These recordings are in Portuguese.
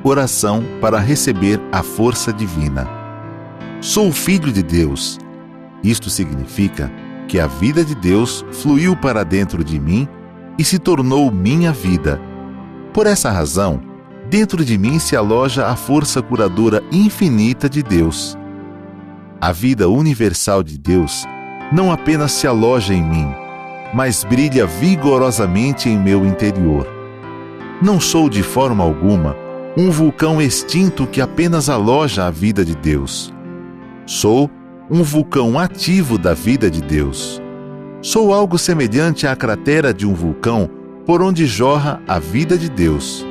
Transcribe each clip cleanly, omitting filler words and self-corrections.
coração para receber a força divina. Sou filho de Deus. Isto significa que a vida de Deus fluiu para dentro de mim e se tornou minha vida. Por essa razão, dentro de mim se aloja a força curadora infinita de Deus. A vida universal de Deus não apenas se aloja em mim, mas brilha vigorosamente em meu interior. Não sou de forma alguma um vulcão extinto que apenas aloja a vida de Deus. Sou um vulcão ativo da vida de Deus. Sou algo semelhante à cratera de um vulcão por onde jorra a vida de Deus.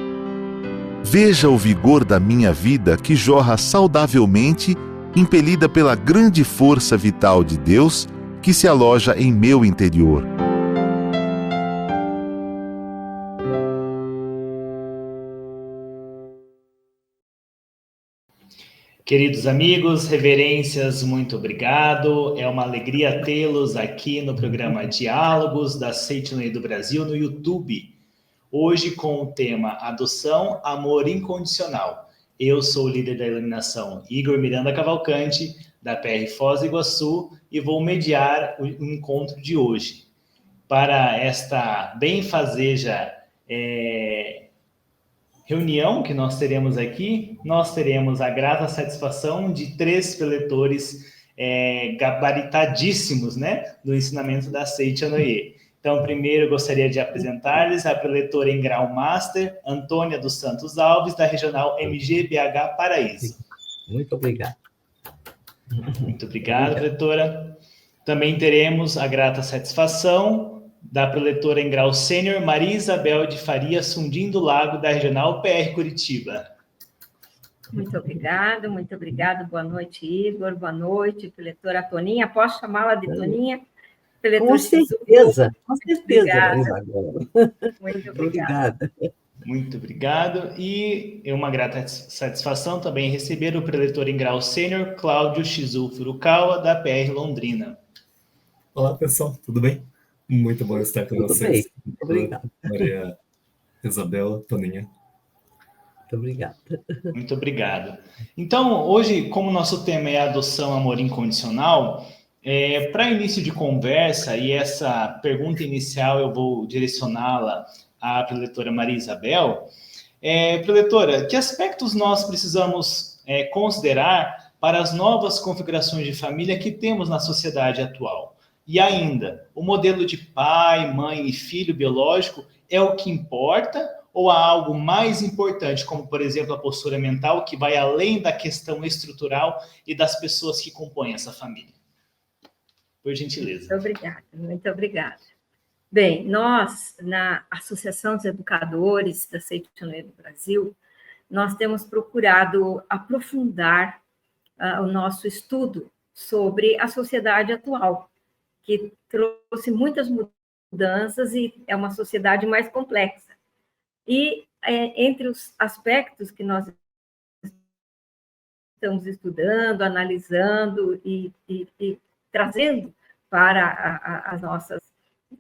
Veja o vigor da minha vida que jorra saudavelmente, impelida pela grande força vital de Deus que se aloja em meu interior. Queridos amigos, reverências, muito obrigado. É uma alegria tê-los aqui no programa Diálogos da Seitianoye do Brasil no YouTube. Hoje com o tema Adoção, Amor Incondicional. Eu sou o líder da iluminação Igor Miranda Cavalcante, da PR Foz do Iguaçu, e vou mediar o encontro de hoje. Para esta benfazeja reunião que nós teremos aqui, nós teremos a grata satisfação de 3 preletores gabaritadíssimos, né, do ensinamento da Seitianoye. Então, primeiro eu gostaria de apresentar-lhes a preletora em grau Master, Antônia dos Santos Alves, da Regional MGBH Paraíso. Muito obrigado. Muito obrigado, preletora. Também teremos a grata satisfação da preletora em grau Sênior, Maria Isabel de Faria Sundim do Lago, da Regional PR Curitiba. Muito obrigado. Boa noite, Igor. Boa noite, preletora Toninha. Posso chamá-la de Toninha? Com certeza. Obrigada. Muito obrigada. Muito obrigado. E é uma grata satisfação também receber o preletor em grau Sênior, Cláudio Shizu Furukawa, da PR Londrina. Olá, pessoal. Tudo bem? Muito bom estar com vocês. Muito obrigado. Maria Isabel, Toninha. Muito obrigado. Muito obrigado. Então, hoje, como nosso tema é adoção, amor incondicional, para início de conversa, e essa pergunta inicial eu vou direcioná-la à preletora Maria Isabel. Preletora, que aspectos nós precisamos considerar para as novas configurações de família que temos na sociedade atual? E ainda, o modelo de pai, mãe e filho biológico é o que importa ou há algo mais importante, como, por exemplo, a postura mental, que vai além da questão estrutural e das pessoas que compõem essa família? Por gentileza. Muito obrigada. Bem, nós, na Associação dos Educadores da Seitianoye do Brasil, nós temos procurado aprofundar o nosso estudo sobre a sociedade atual, que trouxe muitas mudanças e é uma sociedade mais complexa. E entre os aspectos que nós estamos estudando, analisando e trazendo para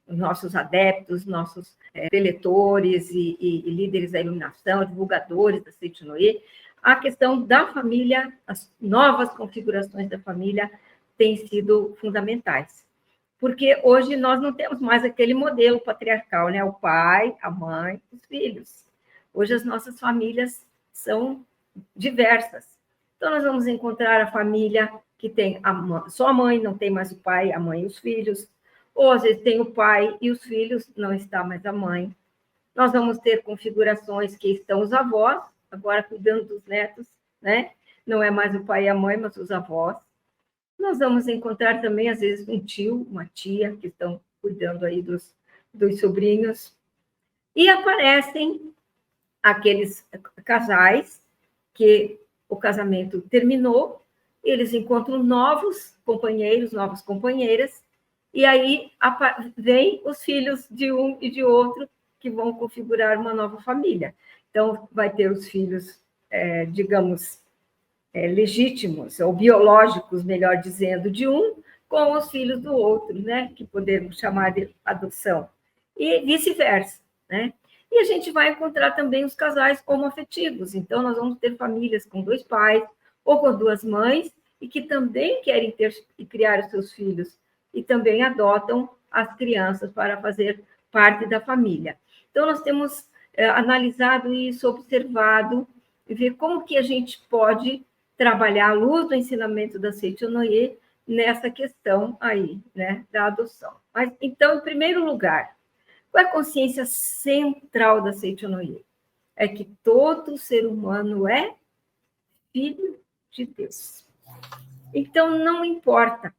os nossos adeptos, nossos preletores e líderes da iluminação, divulgadores da Seitianoye, a questão da família, as novas configurações da família têm sido fundamentais. Porque hoje nós não temos mais aquele modelo patriarcal, né? O pai, a mãe, os filhos. Hoje as nossas famílias são diversas. Então, nós vamos encontrar a família que tem só a mãe, não tem mais o pai, a mãe e os filhos. Ou, às vezes, tem o pai e os filhos, não está mais a mãe. Nós vamos ter configurações que estão os avós, agora cuidando dos netos, né? Não é mais o pai e a mãe, mas os avós. Nós vamos encontrar também, às vezes, um tio, uma tia, que estão cuidando aí dos sobrinhos. E aparecem aqueles casais que o casamento terminou, eles encontram novos companheiros, novas companheiras, e aí vêm os filhos de um e de outro que vão configurar uma nova família. Então, vai ter os filhos, digamos, legítimos, ou biológicos, melhor dizendo, de um, com os filhos do outro, né? Que podemos chamar de adoção. E vice-versa, né? E a gente vai encontrar também os casais homoafetivos. Então, nós vamos ter famílias com 2 pais ou com 2 mães e que também querem ter e criar os seus filhos e também adotam as crianças para fazer parte da família. Então, nós temos analisado isso, observado, e ver como que a gente pode trabalhar à luz do ensinamento da Seichonoye nessa questão aí, né, da adoção. Mas, então, em primeiro lugar, qual é a consciência central da Seichonoye? É que todo ser humano é filho de Deus. Então, não importa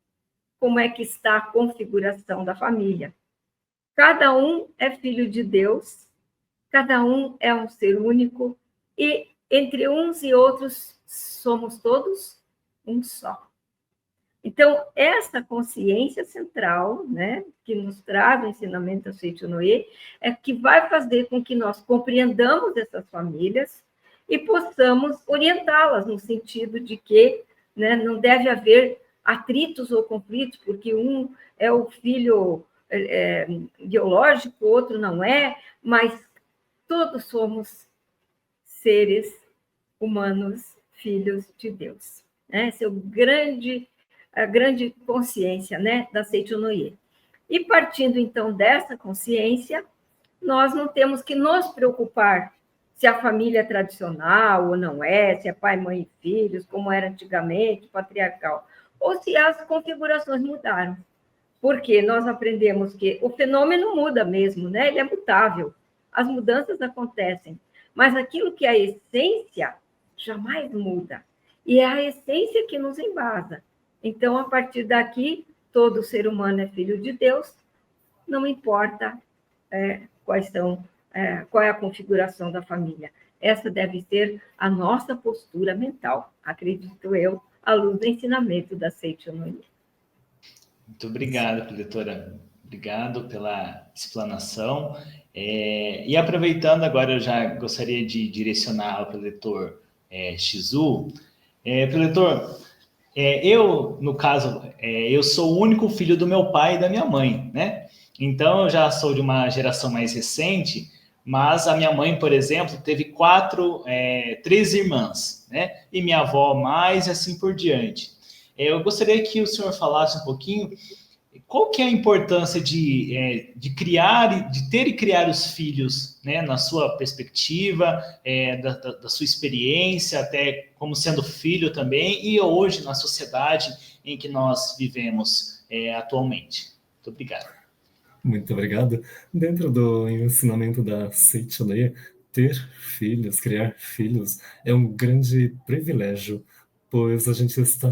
como é que está a configuração da família. Cada um é filho de Deus, cada um é um ser único, e entre uns e outros somos todos um só. Então, essa consciência central, né, que nos traz o ensinamento da Seichonoye, é que vai fazer com que nós compreendamos essas famílias e possamos orientá-las no sentido de que, né, não deve haver atritos ou conflitos, porque um é o filho biológico, o outro não é, mas todos somos seres humanos, filhos de Deus. Essa é a grande consciência, né, da Seichonoye. E partindo, então, dessa consciência, nós não temos que nos preocupar se a família é tradicional ou não é, se é pai, mãe e filhos, como era antigamente, patriarcal, ou se as configurações mudaram. Porque nós aprendemos que o fenômeno muda mesmo, né? Ele é mutável, as mudanças acontecem, mas aquilo que é a essência jamais muda, e é a essência que nos embasa. Então, a partir daqui, todo ser humano é filho de Deus, não importa qual é a configuração da família. Essa deve ser a nossa postura mental, acredito eu, à luz do ensinamento da Seichonoye. Muito obrigado, preletora. Obrigado pela explanação. E aproveitando agora, eu já gostaria de direcionar ao preletor Shizu. Preletor, eu, no caso, eu sou o único filho do meu pai e da minha mãe, né? Então, eu já sou de uma geração mais recente, mas a minha mãe, por exemplo, teve 3 irmãs, né? E minha avó mais, e assim por diante. Eu gostaria que o senhor falasse um pouquinho qual que é a importância de criar, de ter e criar os filhos, né, na sua perspectiva, da sua experiência, até como sendo filho também, e hoje na sociedade em que nós vivemos atualmente. Muito obrigado. Muito obrigado. Dentro do ensinamento da Seichonoye, ter filhos, criar filhos, é um grande privilégio, pois a gente está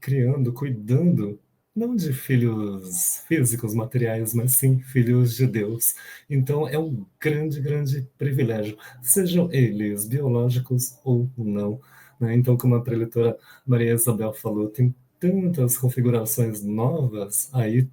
criando, cuidando, não de filhos físicos, materiais, mas sim filhos de Deus. Então é um grande, grande privilégio, sejam eles biológicos ou não, né? Então, como a preletora Maria Isabel falou, tem tantas configurações novas aí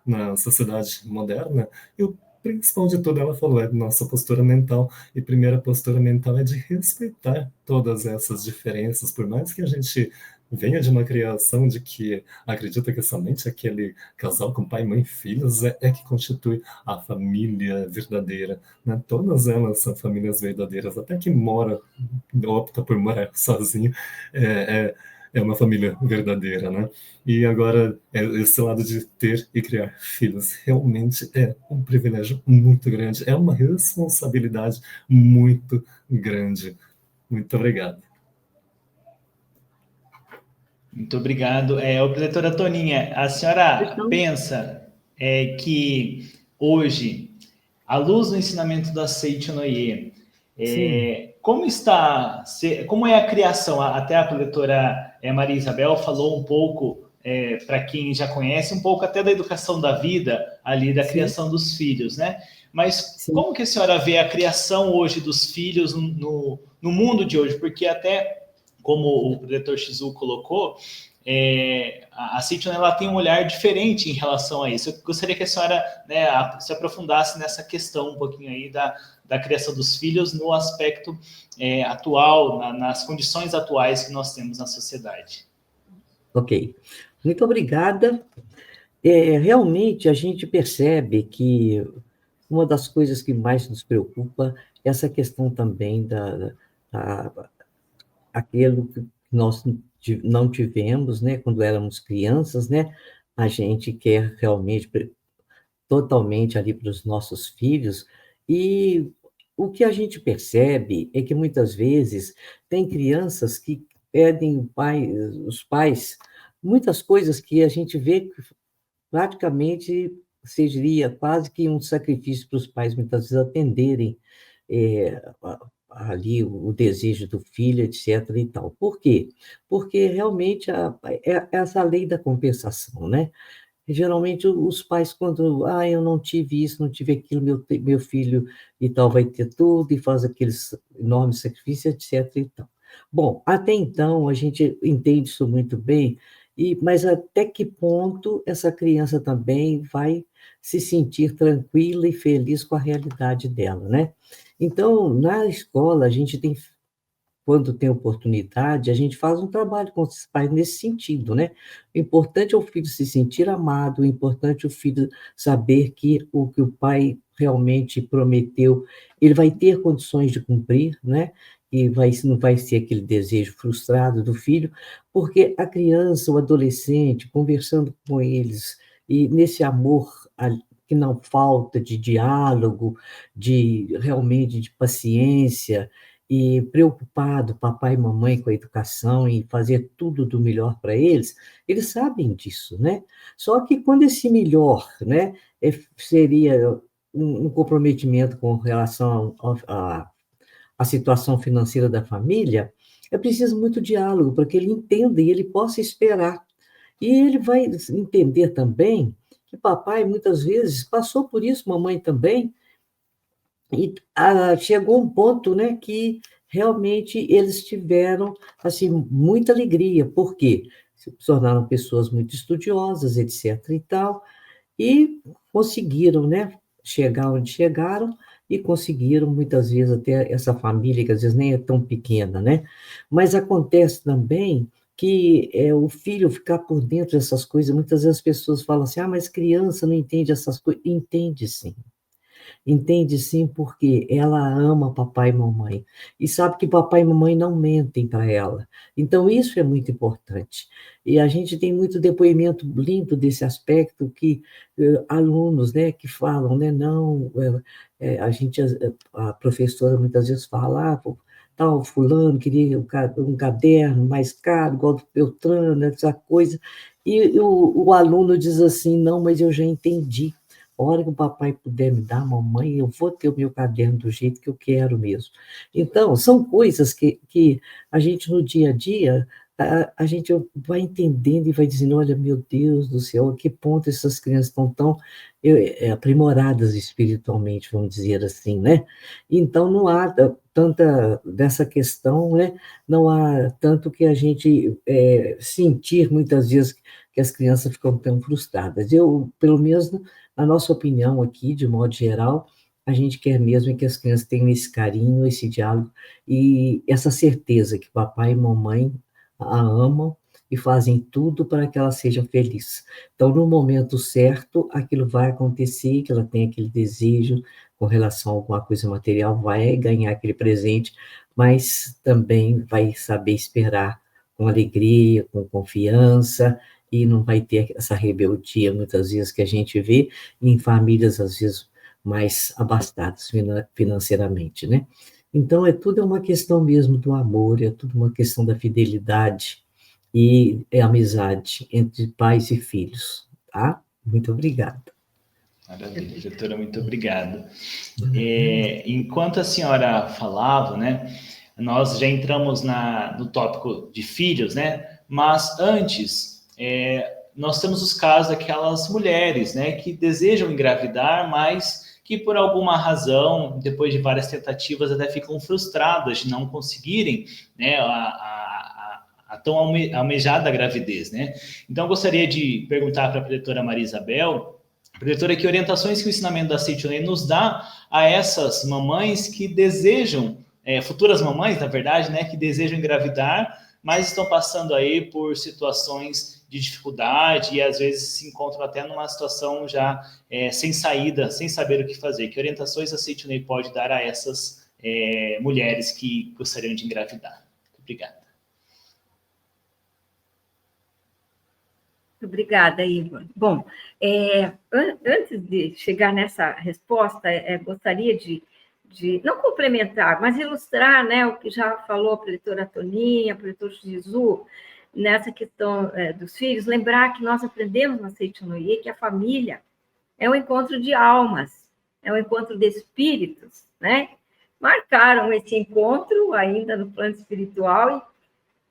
na sociedade moderna, e o principal de tudo, ela falou, é nossa postura mental, e primeira postura mental é de respeitar todas essas diferenças, por mais que a gente venha de uma criação de que acredita que somente aquele casal com pai, mãe e filhos é que constitui a família verdadeira, né? Todas elas são famílias verdadeiras, até que opta por morar sozinho, é uma família verdadeira, né? E agora, esse lado de ter e criar filhos realmente é um privilégio muito grande, é uma responsabilidade muito grande. Muito obrigado. Muito obrigado. Preletora Toninha, a senhora pensa que hoje, à luz do ensinamento da Seichonoye, como é a criação? Até a preletora Maria Isabel falou um pouco, para quem já conhece, um pouco até da educação da vida, ali da criação dos filhos, né? Mas como que a senhora vê a criação hoje dos filhos no mundo de hoje? Porque até, como o preletor Shizu colocou, a Seichonoye, ela tem um olhar diferente em relação a isso. Eu gostaria que a senhora, né, se aprofundasse nessa questão um pouquinho aí da criação dos filhos no aspecto atual, nas condições atuais que nós temos na sociedade. Ok. Muito obrigada. Realmente, a gente percebe que uma das coisas que mais nos preocupa é essa questão também aquilo que nós não tivemos, né, quando éramos crianças, né, a gente quer realmente totalmente ali para os nossos filhos, e o que a gente percebe é que muitas vezes tem crianças que pedem os pais muitas coisas que a gente vê que praticamente seria quase que um sacrifício para os pais muitas vezes atenderem ali o desejo do filho, etc. e tal. Por quê? Porque realmente é essa lei da compensação, né? Geralmente os pais, quando, eu não tive isso, não tive aquilo, meu filho e tal vai ter tudo, e faz aqueles enormes sacrifícios, etc. e tal. Bom, até então a gente entende isso muito bem, mas até que ponto essa criança também vai se sentir tranquila e feliz com a realidade dela, né? Então, na escola, a gente tem, quando tem oportunidade, a gente faz um trabalho com os pais nesse sentido, né? O importante é o filho se sentir amado, o importante é o filho saber que o pai realmente prometeu, ele vai ter condições de cumprir, né? E não vai ser aquele desejo frustrado do filho, porque a criança, o adolescente, conversando com eles, e nesse amor que não falta de diálogo, realmente de paciência, e preocupado, papai e mamãe, com a educação e fazer tudo do melhor para eles sabem disso, né? Só que quando esse melhor, né, seria um comprometimento com relação à situação financeira da família, é preciso muito diálogo para que ele entenda e ele possa esperar. E ele vai entender também que papai muitas vezes passou por isso, mamãe também, e chegou um ponto, né, que realmente eles tiveram assim muita alegria, porque se tornaram pessoas muito estudiosas, etc. e tal, e conseguiram, né, chegar onde chegaram e conseguiram muitas vezes até essa família que às vezes nem é tão pequena, né? Mas acontece também que o filho ficar por dentro dessas coisas, muitas vezes as pessoas falam assim, mas criança não entende essas coisas. Entende sim. Entende sim, porque ela ama papai e mamãe e sabe que papai e mamãe não mentem para ela. Então, isso é muito importante. E a gente tem muito depoimento lindo desse aspecto que alunos, né, que falam, né, não, a professora muitas vezes fala, tal fulano queria um caderno mais caro, igual do Beltrano, essa coisa, e o aluno diz assim, não, mas eu já entendi. A hora que o papai puder me dar, mamãe, eu vou ter o meu caderno do jeito que eu quero mesmo. Então, são coisas que a gente, no dia a dia, a gente vai entendendo e vai dizendo, olha, meu Deus do céu, a que ponto essas crianças estão tão aprimoradas espiritualmente, vamos dizer assim, né? Então, não há tanta dessa questão, né? Não há tanto que a gente sentir, muitas vezes, que as crianças ficam tão frustradas. Eu, pelo menos, a nossa opinião aqui, de modo geral, a gente quer mesmo que as crianças tenham esse carinho, esse diálogo e essa certeza que papai e mamãe a amam e fazem tudo para que ela seja feliz. Então, no momento certo, aquilo vai acontecer, que ela tem aquele desejo com relação a alguma coisa material, vai ganhar aquele presente, mas também vai saber esperar com alegria, com confiança, e não vai ter essa rebeldia, muitas vezes, que a gente vê em famílias, às vezes, mais abastadas financeiramente, né? Então, tudo é uma questão mesmo do amor, é tudo uma questão da fidelidade e amizade entre pais e filhos, tá? Muito obrigada. Maravilha, doutora, muito obrigado. Enquanto a senhora falava, né, nós já entramos no tópico de filhos, né? Mas antes, nós temos os casos daquelas mulheres, né, que desejam engravidar, mas que por alguma razão, depois de várias tentativas, até ficam frustradas de não conseguirem, né, a tão almejada gravidez, né? Então, eu gostaria de perguntar para a preletora Maria Isabel, preletora, que orientações que o ensinamento da Seit Lei nos dá a essas mamães que desejam, futuras mamães, na verdade, né, que desejam engravidar, mas estão passando aí por situações de dificuldade e às vezes se encontram até numa situação já sem saída, sem saber o que fazer. Que orientações a Sidney pode dar a essas mulheres que gostariam de engravidar? Obrigado. Obrigada, Igor. Bom, antes de chegar nessa resposta, gostaria de não complementar, mas ilustrar, né, o que já falou a preletora Toninha, a preletor Jesus, nessa questão dos filhos, lembrar que nós aprendemos na Seitonoye que a família é um encontro de almas, é um encontro de espíritos, né? Marcaram esse encontro ainda no plano espiritual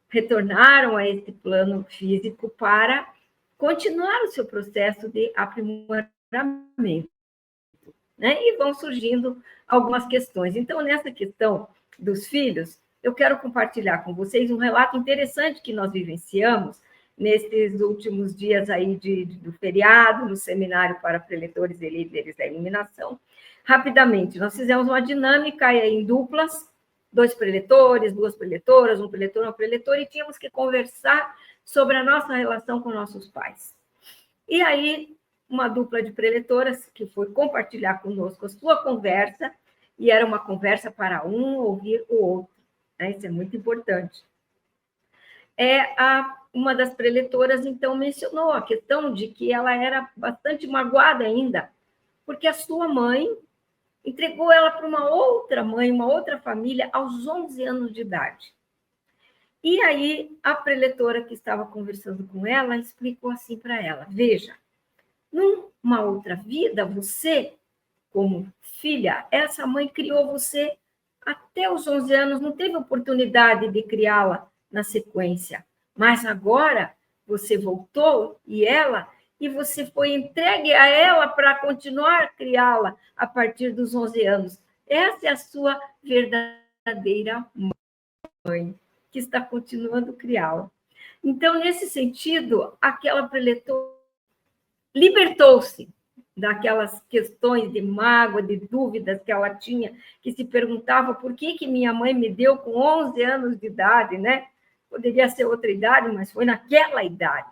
e retornaram a esse plano físico para continuar o seu processo de aprimoramento, né? E vão surgindo algumas questões. Então, nessa questão dos filhos, eu quero compartilhar com vocês um relato interessante que nós vivenciamos nesses últimos dias aí do feriado, no seminário para preletores e líderes da iluminação. Rapidamente, nós fizemos uma dinâmica em duplas, 2 preletores, 2 preletoras, um preletor, uma preletora, e tínhamos que conversar sobre a nossa relação com nossos pais. E aí, uma dupla de preletoras que foi compartilhar conosco a sua conversa, e era uma conversa para um ouvir o outro, né? Isso é muito importante. Uma das preletoras, então, mencionou a questão de que ela era bastante magoada ainda, porque a sua mãe entregou ela para uma outra mãe, uma outra família, aos 11 anos de idade. E aí, a preletora que estava conversando com ela explicou assim para ela: veja, numa outra vida, você, como filha, essa mãe criou você até os 11 anos, não teve oportunidade de criá-la na sequência, mas agora você voltou e você foi entregue a ela para continuar a criá-la a partir dos 11 anos. Essa é a sua verdadeira mãe, que está continuando a criá-la. Então, nesse sentido, aquela preletora libertou-se daquelas questões de mágoa, de dúvidas que ela tinha, que se perguntava por que minha mãe me deu com 11 anos de idade, né? Poderia ser outra idade, mas foi naquela idade.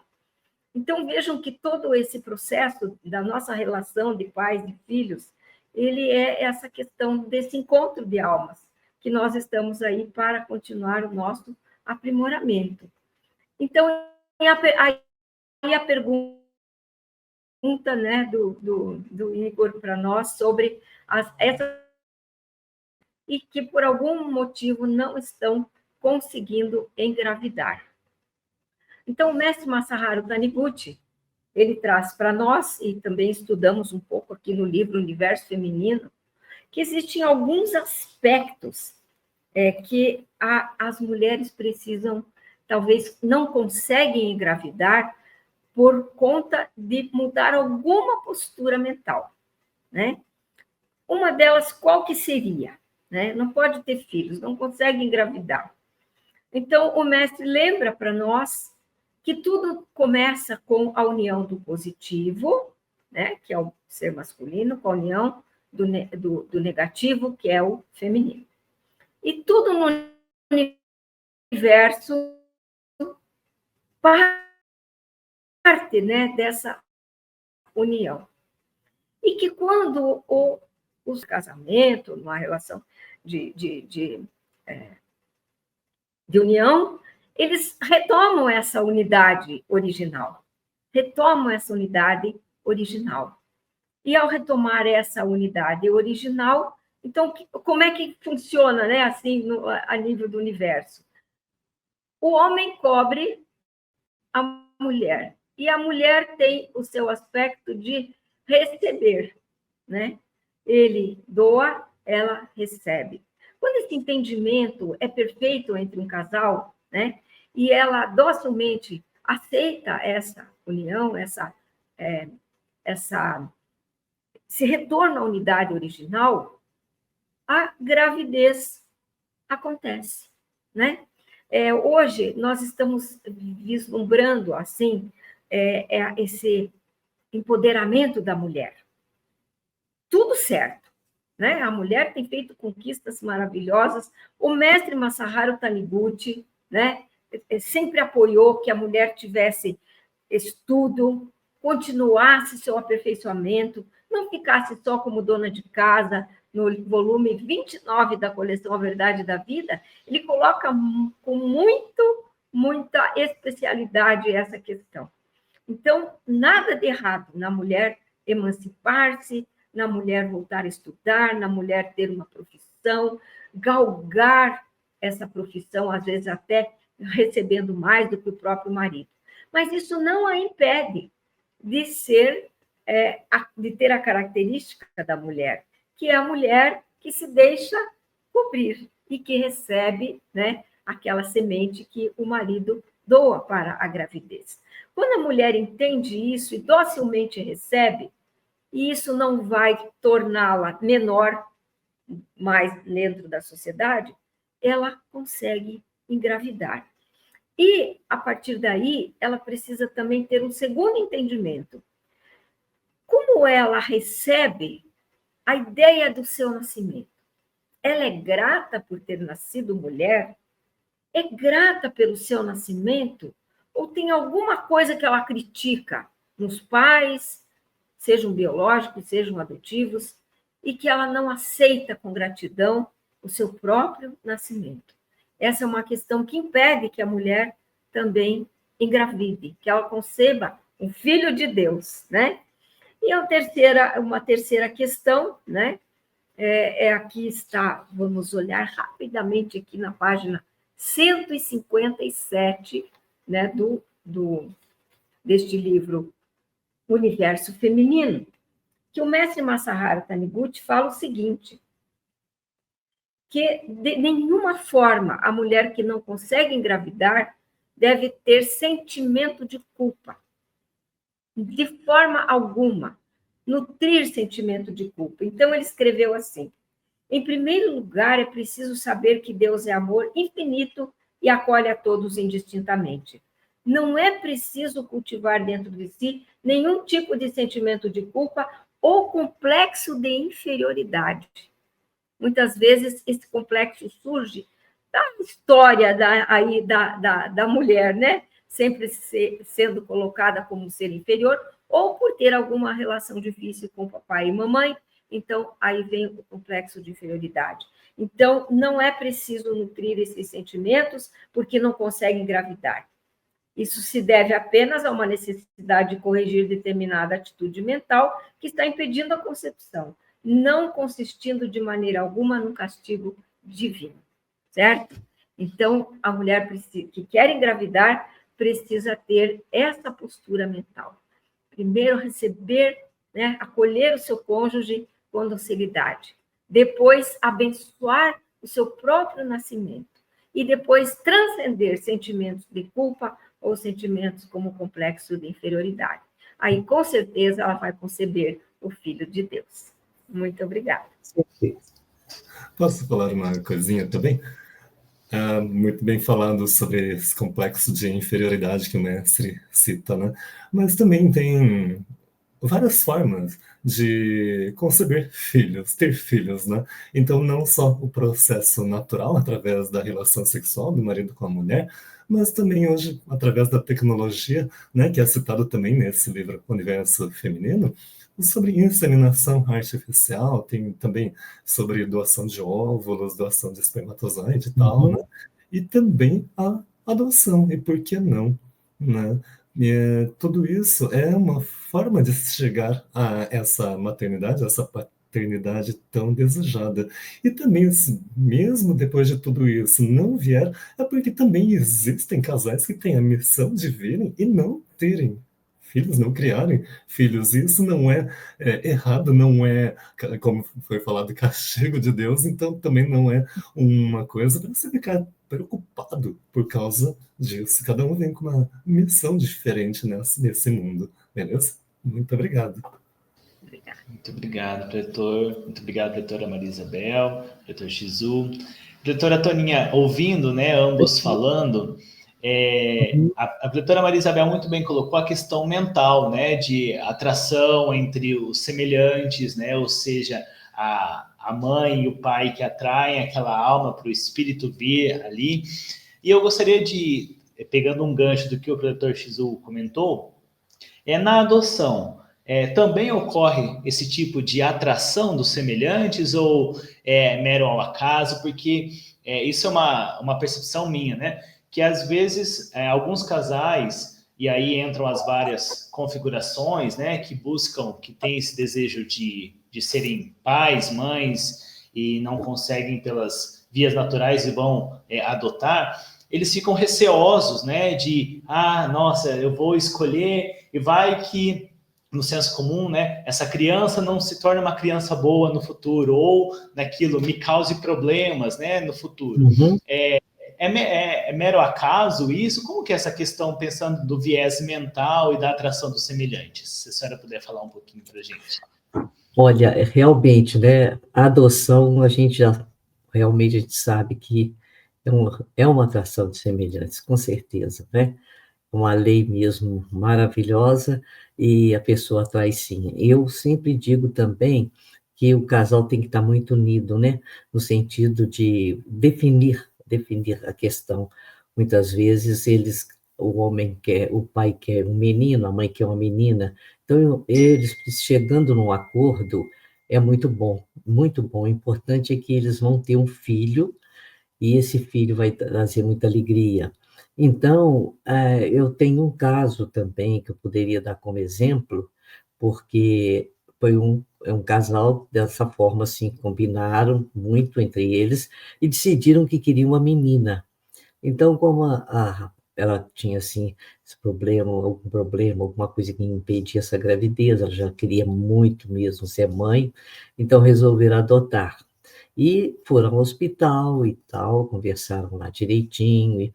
Então, vejam que todo esse processo da nossa relação de pais e filhos, ele é essa questão desse encontro de almas, que nós estamos aí para continuar o nosso aprimoramento. Então, aí a pergunta, né, do Igor para nós sobre essa e que por algum motivo não estão conseguindo engravidar. Então, o mestre Masaharu Taniguchi, ele traz para nós, e também estudamos um pouco aqui no livro Universo Feminino, que existem alguns aspectos que as mulheres precisam, talvez não conseguem engravidar por conta de mudar alguma postura mental, né? Uma delas, qual que seria? Né? Não pode ter filhos, não consegue engravidar. Então, o mestre lembra para nós que tudo começa com a união do positivo, né? Que é o ser masculino, com a união do negativo, que é o feminino. E tudo no universo parte, né, dessa união. E que quando o casamento, numa relação de união, eles retomam essa unidade original. E ao retomar essa unidade original, então, como é que funciona, né, assim, a nível do universo? O homem cobre a mulher, e a mulher tem o seu aspecto de receber, né? Ele doa, ela recebe. Quando esse entendimento é perfeito entre um casal, né, e ela docilmente aceita essa união, se retorna à unidade original, a gravidez acontece, né? Hoje, nós estamos vislumbrando, assim, esse empoderamento da mulher. Tudo certo, né? A mulher tem feito conquistas maravilhosas. O mestre Masaharu Taniguchi, né, sempre apoiou que a mulher tivesse estudo, continuasse seu aperfeiçoamento, não ficasse só como dona de casa. No volume 29 da coleção A Verdade da Vida, ele coloca com muita especialidade essa questão. Então, nada de errado na mulher emancipar-se, na mulher voltar a estudar, na mulher ter uma profissão, galgar essa profissão, às vezes até recebendo mais do que o próprio marido. Mas isso não a impede de ter a característica da mulher, que é a mulher que se deixa cobrir e que recebe, né, aquela semente que o marido doa para a gravidez. Quando a mulher entende isso e docilmente recebe, e isso não vai torná-la menor mais dentro da sociedade, ela consegue engravidar. E, a partir daí, ela precisa também ter um segundo entendimento. Como ela recebe a ideia do seu nascimento? Ela é grata por ter nascido mulher? É grata pelo seu nascimento? Ou tem alguma coisa que ela critica nos pais, sejam biológicos, sejam adotivos, e que ela não aceita com gratidão o seu próprio nascimento? Essa é uma questão que impede que a mulher também engravide, que ela conceba um filho de Deus, né? E uma terceira questão, né? Aqui está, vamos olhar rapidamente aqui na página 157, né, deste livro Universo Feminino, que o mestre Masaharu Taniguchi fala o seguinte, que de nenhuma forma a mulher que não consegue engravidar deve ter sentimento de culpa. De forma alguma, nutrir sentimento de culpa. Então, ele escreveu assim: em primeiro lugar, é preciso saber que Deus é amor infinito e acolhe a todos indistintamente. Não é preciso cultivar dentro de si nenhum tipo de sentimento de culpa ou complexo de inferioridade. Muitas vezes, esse complexo surge da história da mulher, né? Sempre sendo colocada como ser inferior, ou por ter alguma relação difícil com papai e mamãe. Então, aí vem o complexo de inferioridade. Então, não é preciso nutrir esses sentimentos porque não consegue engravidar. Isso se deve apenas a uma necessidade de corrigir determinada atitude mental que está impedindo a concepção, não consistindo de maneira alguma no castigo divino, certo? Então, a mulher que quer engravidar precisa ter essa postura mental. Primeiro, receber, né, acolher o seu cônjuge com docilidade. Depois, abençoar o seu próprio nascimento. E depois, transcender sentimentos de culpa ou sentimentos como complexo de inferioridade. Aí, com certeza, ela vai conceber o Filho de Deus. Muito obrigada. Posso falar uma coisinha também? Muito bem falado sobre esse complexo de inferioridade que o mestre cita, né? Mas também tem várias formas de conceber filhos, ter filhos, né? Então, não só o processo natural, através da relação sexual do marido com a mulher, mas também hoje, através da tecnologia, né, que é citado também nesse livro Universo Feminino, sobre inseminação artificial, tem também sobre doação de óvulos, doação de espermatozoide e tal, né? E também a adoção, e por que não, né? Tudo isso é uma forma de chegar a essa maternidade, essa paternidade tão desejada. E também, mesmo depois de tudo isso não vier, é porque também existem casais que têm a missão de virem e não terem filhos, não criarem filhos. Isso não é errado, não é, como foi falado, castigo de Deus, então também não é uma coisa para você ficar preocupado por causa disso. Cada um vem com uma missão diferente nesse mundo, beleza? Muito obrigado. Muito obrigado, pretor. Muito obrigado, pretora Maria Isabel, pretor Shizu. Pretora Toninha, ouvindo, né, ambos falando, a pretora Maria Isabel muito bem colocou a questão mental, né, de atração entre os semelhantes, né, ou seja, a mãe e o pai que atraem aquela alma para o espírito vir ali. E eu gostaria de, pegando um gancho do que o pretor Shizu comentou, Na adoção, também ocorre esse tipo de atração dos semelhantes ou é mero ao acaso? Porque isso é uma percepção minha, né? Que às vezes alguns casais, e aí entram as várias configurações, né? Que buscam, que têm esse desejo de serem pais, mães, e não conseguem pelas vias naturais e vão adotar, eles ficam receosos, né? Nossa, eu vou escolher e vai que no senso comum, né, essa criança não se torne uma criança boa no futuro, ou naquilo me cause problemas, né, no futuro. Uhum. É mero acaso isso? Como que é essa questão, pensando do viés mental e da atração dos semelhantes? Se a senhora puder falar um pouquinho para a gente. Olha, realmente, né, a adoção, realmente a gente sabe que é uma atração de semelhantes, com certeza, né? Uma lei mesmo maravilhosa e a pessoa atrai sim. Eu sempre digo também que o casal tem que estar muito unido, né? No sentido de definir a questão. Muitas vezes o pai quer um menino, a mãe quer uma menina. Então, eles chegando num acordo é muito bom, muito bom. O importante é que eles vão ter um filho e esse filho vai trazer muita alegria. Então, eu tenho um caso também que eu poderia dar como exemplo, porque é um casal dessa forma, assim, combinaram muito entre eles e decidiram que queriam uma menina. Então, como ela tinha, assim, esse problema, alguma coisa que impedia essa gravidez, ela já queria muito mesmo ser mãe, então resolveram adotar. E foram ao hospital e tal, conversaram lá direitinho,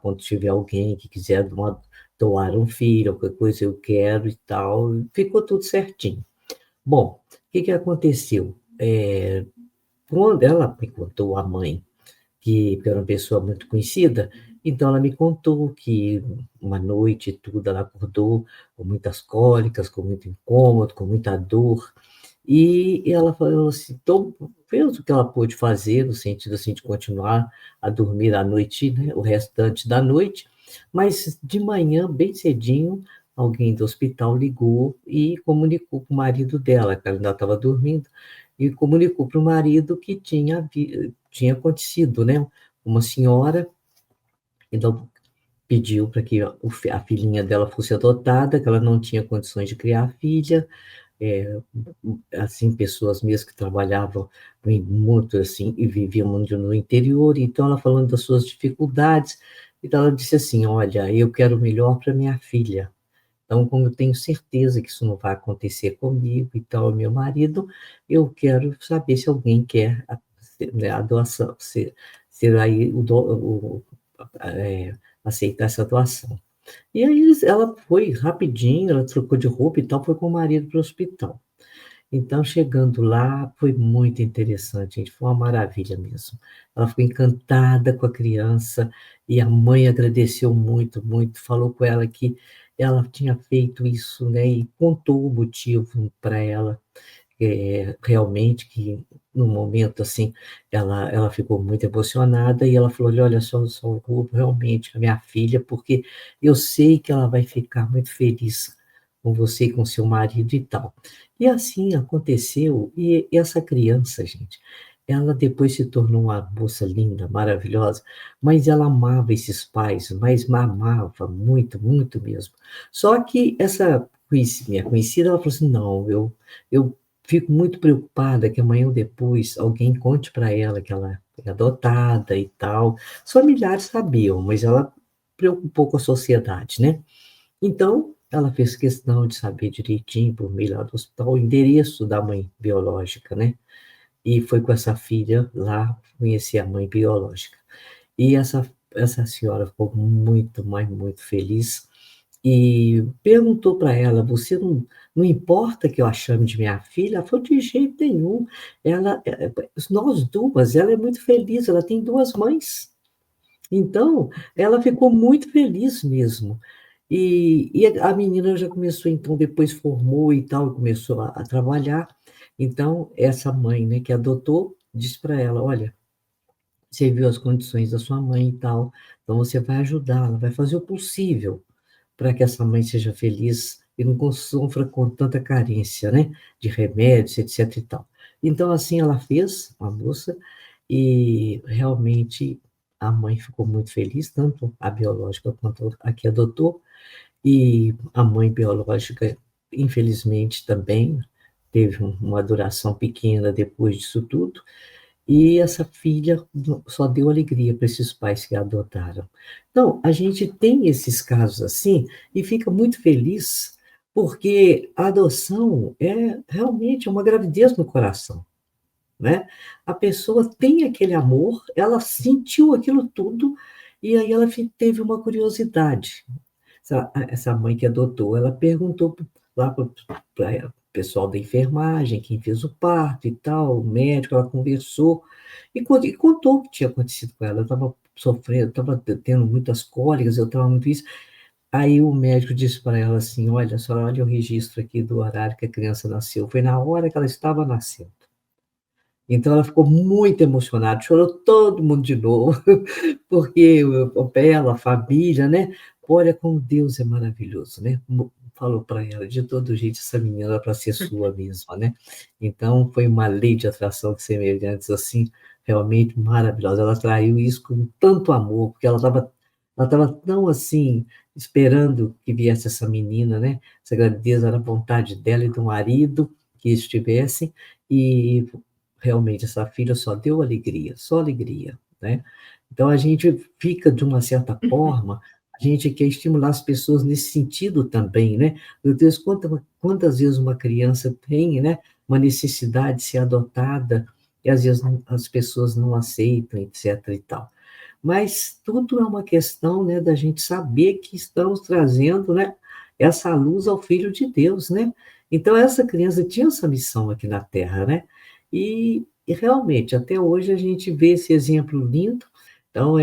quando tiver alguém que quiser doar um filho, qualquer coisa eu quero e tal, ficou tudo certinho. Bom, o que aconteceu? Quando ela me contou, a mãe, que era uma pessoa muito conhecida, então ela me contou que uma noite tudo ela acordou com muitas cólicas, com muito incômodo, com muita dor, e ela falou assim, então, fez o que ela pôde fazer, no sentido assim, de continuar a dormir à noite, né, o restante da noite, mas de manhã, bem cedinho, alguém do hospital ligou e comunicou com o marido dela, que ela ainda estava dormindo, e comunicou para o marido que tinha acontecido, né? Uma senhora, então, pediu para que a filhinha dela fosse adotada, que ela não tinha condições de criar a filha, é, assim, pessoas mesmo que trabalhavam muito assim e viviam muito no interior, então ela falando das suas dificuldades, então ela disse assim, olha, eu quero o melhor para minha filha, então como eu tenho certeza que isso não vai acontecer comigo, então meu marido, eu quero saber se alguém quer né, a doação, ser aí aceitar essa doação. E aí ela foi rapidinho, ela trocou de roupa e tal, foi com o marido para o hospital. Então, chegando lá, foi muito interessante, gente, foi uma maravilha mesmo. Ela ficou encantada com a criança e a mãe agradeceu muito, muito, falou com ela que ela tinha feito isso, né, e contou o motivo para ela, realmente que no momento, assim, ela ficou muito emocionada e ela falou: "Olha, só vou realmente com a minha filha, porque eu sei que ela vai ficar muito feliz com você e com seu marido e tal". E assim aconteceu, e essa criança, gente, ela depois se tornou uma moça linda, maravilhosa, mas ela amava esses pais, mas amava muito, muito mesmo. Só que essa minha conhecida, ela falou assim: "Não, eu fico muito preocupada que amanhã ou depois alguém conte para ela que ela é adotada e tal". Os familiares sabiam, mas ela preocupou com a sociedade, né. Então, ela fez questão de saber direitinho, por meio lá do hospital, o endereço da mãe biológica, né, e foi com essa filha lá conhecer a mãe biológica. E essa senhora ficou muito, mas muito feliz e perguntou para ela: "Você não importa que eu a chame de minha filha?" Ela falou: "De jeito nenhum, nós duas, ela é muito feliz, ela tem 2 mães". Então, ela ficou muito feliz mesmo. E a menina já começou então, depois formou e tal, começou a trabalhar. Então, essa mãe, né, que adotou, disse para ela: "Olha, você viu as condições da sua mãe e tal, então você vai ajudá-la, vai fazer o possível para que essa mãe seja feliz e não sofra com tanta carência, né, de remédios, etc e tal. Então, assim, ela fez, a moça, e realmente a mãe ficou muito feliz, tanto a biológica quanto a que adotou, e a mãe biológica, infelizmente, também teve uma duração pequena depois disso tudo, e essa filha só deu alegria para esses pais que a adotaram. Então, a gente tem esses casos assim e fica muito feliz, porque a adoção é realmente uma gravidez no coração, né? A pessoa tem aquele amor, ela sentiu aquilo tudo, e aí ela teve uma curiosidade. Essa mãe que adotou, ela perguntou lá para o pessoal da enfermagem, quem fez o parto e tal, o médico, ela conversou e contou o que tinha acontecido com ela. Eu estava sofrendo, estava tendo muitas cólicas, eu estava muito isso. Aí o médico disse para ela assim: olha, a senhora, olha o registro aqui do horário que a criança nasceu. Foi na hora que ela estava nascendo. Então ela ficou muito emocionada, chorou todo mundo de novo, porque ela, a família, né? Olha como Deus é maravilhoso, né? Como falou para ela, de todo jeito, essa menina era para ser sua mesma, né? Então foi uma lei de atração de semelhantes, assim, realmente maravilhosa. Ela atraiu isso com tanto amor, porque ela estava tão assim, esperando que viesse essa menina, né? Essa gravidez era a vontade dela e do marido que estivessem, e realmente essa filha só deu alegria, só alegria, né? Então a gente fica, de uma certa forma, a gente quer estimular as pessoas nesse sentido também, né? Meu Deus, quantas vezes uma criança tem, né, uma necessidade de ser adotada e às vezes as pessoas não aceitam, etc e tal. Mas tudo é uma questão, né, da gente saber que estamos trazendo, né, essa luz ao Filho de Deus, né? Então essa criança tinha essa missão aqui na Terra, né? E realmente, até hoje a gente vê esse exemplo lindo. Então,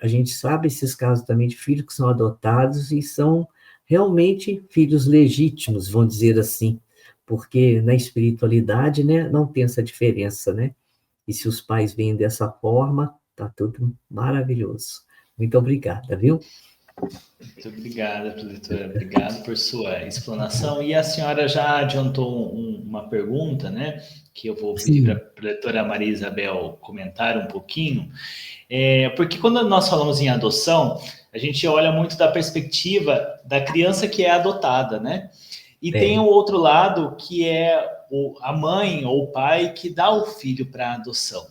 a gente sabe esses casos também de filhos que são adotados e são realmente filhos legítimos, vamos dizer assim, porque na espiritualidade, né, não tem essa diferença, né? E se os pais vêm dessa forma, tá tudo maravilhoso. Muito obrigada, viu? Muito obrigado, doutora. Obrigado por sua explanação. E a senhora já adiantou uma pergunta, né? Que eu vou pedir para Sim, a doutora Maria Isabel comentar um pouquinho. Porque quando nós falamos em adoção, a gente olha muito da perspectiva da criança que é adotada, né? E tem o é, outro lado, que é a mãe ou o pai que dá o filho para adoção.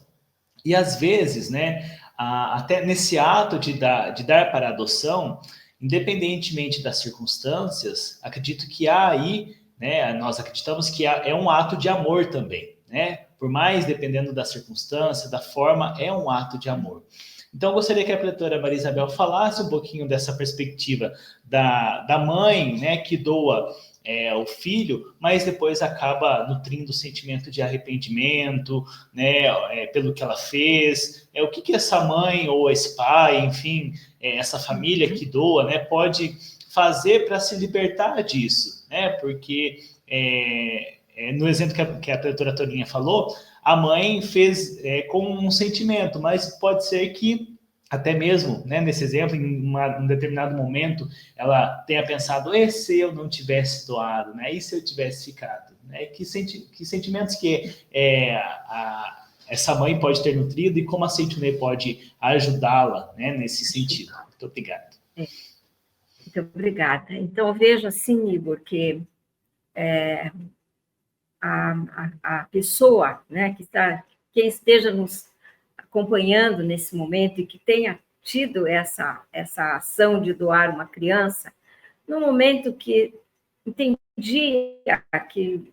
E às vezes, né, até nesse ato de dar para adoção, independentemente das circunstâncias, acredito que há aí, né, nós acreditamos que é um ato de amor também, né? Por mais dependendo da circunstância, da forma, é um ato de amor. Então, eu gostaria que a doutora Maria Isabel falasse um pouquinho dessa perspectiva da mãe, né, que doa o filho, mas depois acaba nutrindo o sentimento de arrependimento, né, pelo que ela fez. O que essa mãe ou esse pai, enfim, essa família que doa, né, pode fazer para se libertar disso, né? Porque no exemplo que a doutora Toninha falou, a mãe fez com um sentimento, mas pode ser que até mesmo, né, nesse exemplo, em um determinado momento, ela tenha pensado, e se eu não tivesse doado, né? E se eu tivesse ficado? Né? Que sentimentos que essa mãe pode ter nutrido e como a Seitonê pode ajudá-la, né, nesse sentido. Muito obrigado. Muito obrigada. Então, eu vejo assim, Igor, que a pessoa, né, quem esteja nos acompanhando nesse momento e que tenha tido essa ação de doar uma criança, no momento que entendia que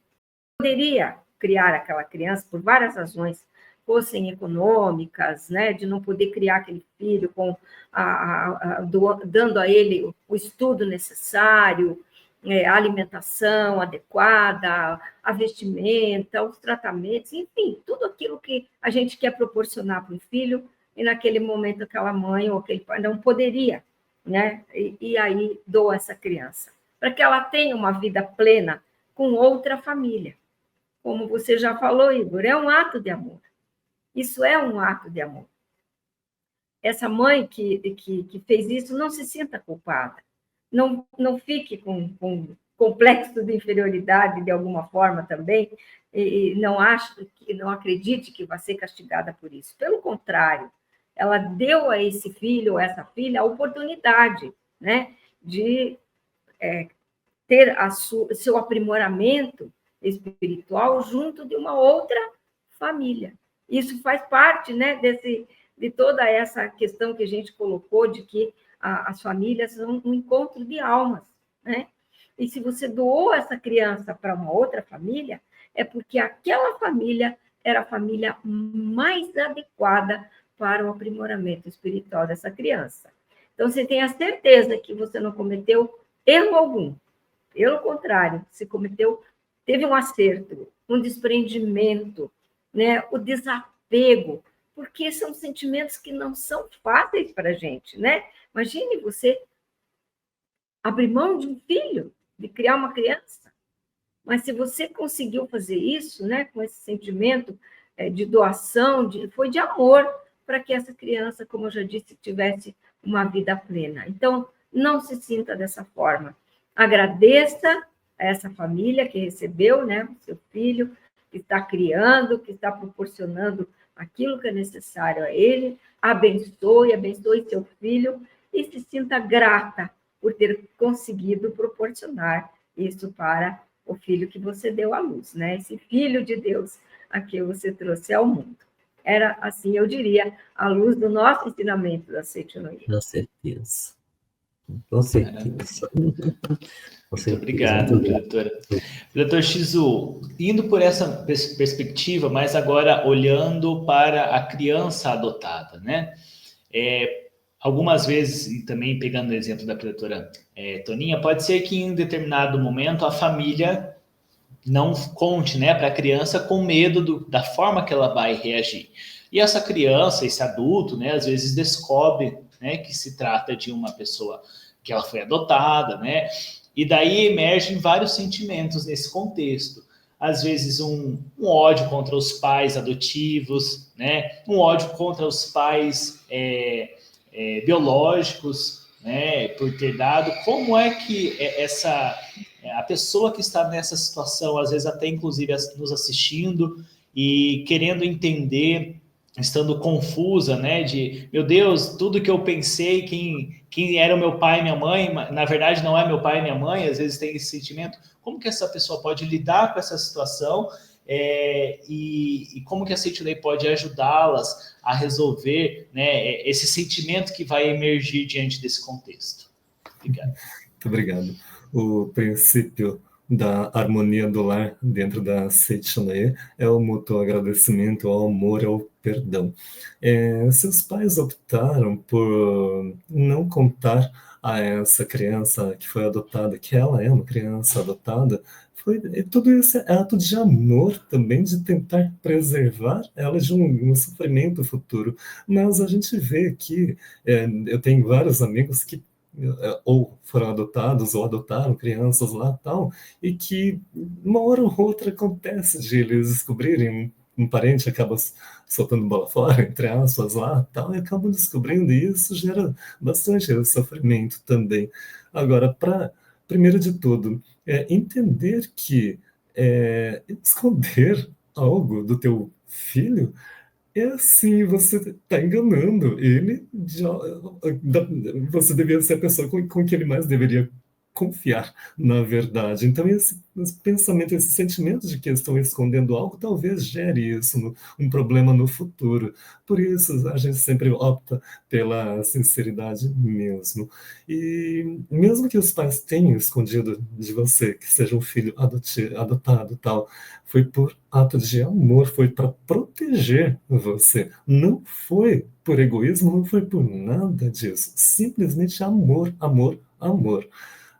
poderia criar aquela criança por várias razões, fossem econômicas, né, de não poder criar aquele filho dando a ele o estudo necessário, a alimentação adequada, a vestimenta, os tratamentos, enfim, tudo aquilo que a gente quer proporcionar para o filho, e naquele momento aquela mãe ou aquele pai não poderia, né? E aí doa essa criança, para que ela tenha uma vida plena com outra família. Como você já falou, Igor, é um ato de amor. Isso é um ato de amor. Essa mãe que fez isso, não se sinta culpada. Não fique com complexo de inferioridade de alguma forma também, e não acredite que vai ser castigada por isso. Pelo contrário, ela deu a esse filho ou essa filha a oportunidade, né, de ter seu aprimoramento espiritual junto de uma outra família. Isso faz parte, né, de toda essa questão que a gente colocou de que as famílias são um encontro de almas, né? E se você doou essa criança para uma outra família, é porque aquela família era a família mais adequada para o aprimoramento espiritual dessa criança. Então, você tem a certeza que você não cometeu erro algum. Pelo contrário, se teve um acerto, um desprendimento, né? O desapego, porque são sentimentos que não são fáceis para a gente, né? Imagine você abrir mão de um filho, de criar uma criança. Mas se você conseguiu fazer isso, né, com esse sentimento de doação, foi de amor, para que essa criança, como eu já disse, tivesse uma vida plena. Então, não se sinta dessa forma. Agradeça a essa família que recebeu, né, o seu filho, que está criando, que está proporcionando aquilo que é necessário a ele, abençoe seu filho e se sinta grata por ter conseguido proporcionar isso para o filho que você deu à luz, né? Esse filho de Deus a que você trouxe ao mundo. Era, assim, eu diria, à luz do nosso ensinamento da Seitianoye. Com certeza. Com certeza. Muito obrigado, doutora. Doutor Shizu, indo por essa perspectiva, mas agora olhando para a criança adotada, né? Algumas vezes, e também pegando o exemplo da doutora Toninha, pode ser que em um determinado momento a família não conte, né, para a criança com medo da forma que ela vai reagir. E essa criança, esse adulto, né, às vezes descobre, né, que se trata de uma pessoa que ela foi adotada, né, e daí emergem vários sentimentos nesse contexto. Às vezes um ódio contra os pais adotivos, né, um ódio contra os pais biológicos, né, por ter dado. Como é que a pessoa que está nessa situação, às vezes até inclusive nos assistindo e querendo entender, estando confusa, né, de, meu Deus, tudo que eu pensei, quem era o meu pai e minha mãe, na verdade não é meu pai e minha mãe, às vezes tem esse sentimento. Como que essa pessoa pode lidar com essa situação e como que a Seitianoye pode ajudá-las a resolver, né, esse sentimento que vai emergir diante desse contexto? Obrigado. Muito obrigado. O princípio da harmonia do lar dentro da Seitianoye é o mútuo agradecimento, ao amor, ao perdão. Se os pais optaram por não contar a essa criança que foi adotada, que ela é uma criança adotada, tudo isso é ato de amor também, de tentar preservar ela de um sofrimento futuro. Mas a gente vê que eu tenho vários amigos que ou foram adotados ou adotaram crianças lá tal, e que uma hora ou outra acontece de eles descobrirem um parente acaba soltando bola fora, entre aspas, lá tal, e acabam descobrindo, e isso gera bastante sofrimento também. Agora, primeiro de tudo, entender que esconder algo do teu filho assim, você está enganando ele. Você deveria ser a pessoa com que ele mais deveria confiar, na verdade. Então, esse pensamento, esse sentimento de que estão escondendo algo, talvez gere isso, um problema no futuro. Por isso, a gente sempre opta pela sinceridade mesmo. E mesmo que os pais tenham escondido de você, que seja um filho adotado, tal, foi por ato de amor, foi para proteger você. Não foi por egoísmo, não foi por nada disso. Simplesmente amor, amor, amor.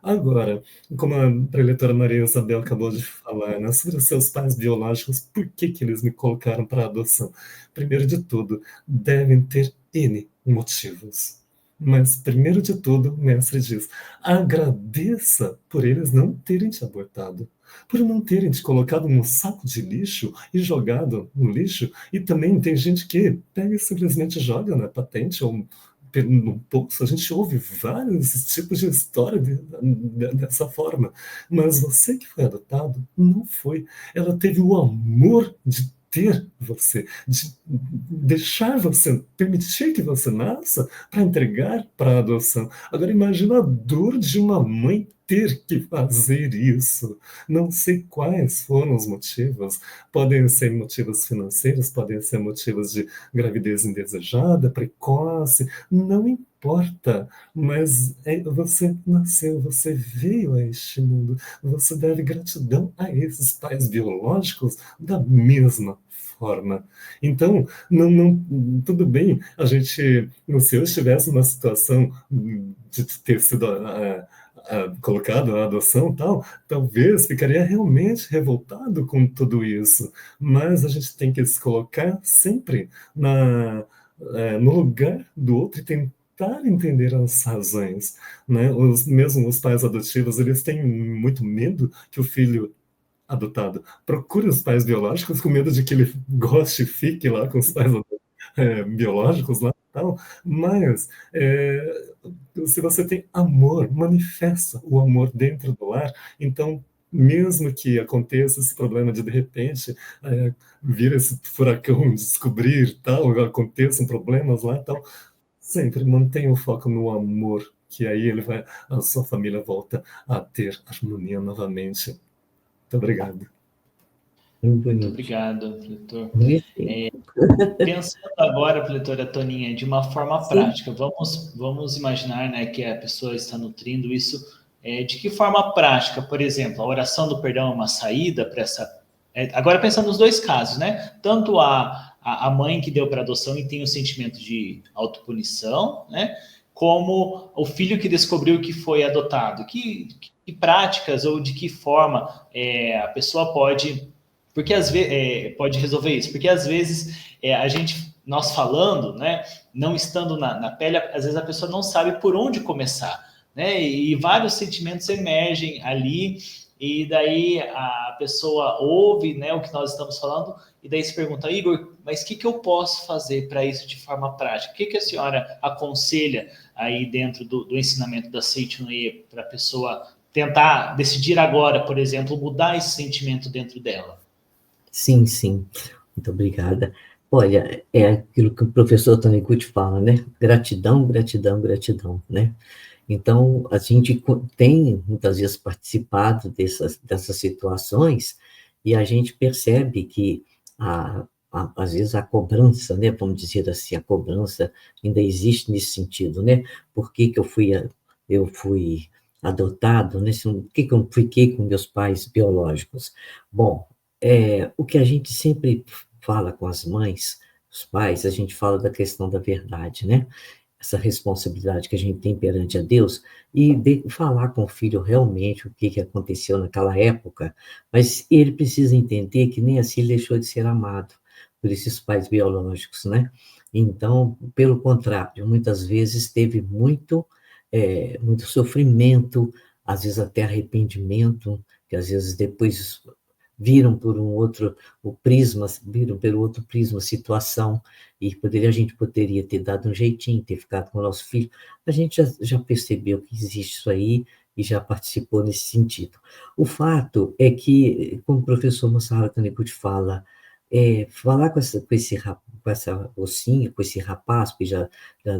Agora, como a preletora Maria Isabel acabou de falar, né, sobre os seus pais biológicos, por que eles me colocaram para adoção? Primeiro de tudo, devem ter N motivos. Mas, primeiro de tudo, o mestre diz, agradeça por eles não terem te abortado, por não terem te colocado num saco de lixo e jogado no lixo. E também tem gente que pega e simplesmente joga na patente ou no poço, a gente ouve vários tipos de história dessa forma, mas você que foi adotado, não foi. Ela teve o amor de ter você, de deixar você, permitir que você nasça para entregar para a adoção. Agora imagina a dor de uma mãe ter que fazer isso. Não sei quais foram os motivos. Podem ser motivos financeiros, podem ser motivos de gravidez indesejada, precoce, não importa. Mas você nasceu, você veio a este mundo. Você deve gratidão a esses pais biológicos da mesma forma. Então, tudo bem a gente, se eu estivesse numa situação de ter sido colocado na adoção e tal, talvez ficaria realmente revoltado com tudo isso. Mas a gente tem que se colocar sempre no lugar do outro e tentar entender as razões, né? Mesmo os pais adotivos, eles têm muito medo que o filho adotado procure os pais biológicos com medo de que ele goste e fique lá com os pais biológicos lá e tal, mas se você tem amor, manifesta o amor dentro do lar, então mesmo que aconteça esse problema de repente vir esse furacão, descobrir tal, aconteçam problemas lá e tal, sempre mantenha o foco no amor, que aí a sua família volta a ter harmonia novamente. Muito obrigado. Muito obrigado, Fleitor. Pensando agora, Fleitora Toninha, de uma forma prática, vamos imaginar, né, que a pessoa está nutrindo isso. De que forma prática? Por exemplo, a oração do perdão é uma saída para essa... agora pensando nos dois casos, né? Tanto a mãe que deu para adoção e tem o sentimento de autopunição, né? Como o filho que descobriu que foi adotado. Que práticas ou de que forma a pessoa pode... Porque às vezes pode resolver isso, porque às vezes nós falando, né, não estando na pele, às vezes a pessoa não sabe por onde começar, né, e vários sentimentos emergem ali, e daí a pessoa ouve, né, o que nós estamos falando, e daí se pergunta, Igor, mas o que eu posso fazer para isso de forma prática? O que a senhora aconselha aí dentro do ensinamento da Seichonoye para a pessoa tentar decidir agora, por exemplo, mudar esse sentimento dentro dela? Sim, sim. Muito obrigada. Olha, é aquilo que o professor Taniguchi fala, né? Gratidão, gratidão, gratidão, né? Então, a gente tem, muitas vezes, participado dessas situações e a gente percebe que, às vezes, a cobrança, né? Vamos dizer assim, a cobrança ainda existe nesse sentido, né? Por que que eu fui adotado, né? Por que que eu fiquei com meus pais biológicos? Bom, o que a gente sempre fala com as mães, os pais, a gente fala da questão da verdade, né? Essa responsabilidade que a gente tem perante a Deus e falar com o filho realmente o que aconteceu naquela época, mas ele precisa entender que nem assim ele deixou de ser amado por esses pais biológicos, né? Então, pelo contrário, muitas vezes teve muito sofrimento, às vezes até arrependimento, que às vezes depois viram pelo outro prisma a situação, e a gente poderia ter dado um jeitinho, ter ficado com o nosso filho. A gente já percebeu que existe isso aí e já participou nesse sentido. O fato é que, como o professor Masaharu Taniguchi fala, falar com essa mocinha, com esse rapaz, que já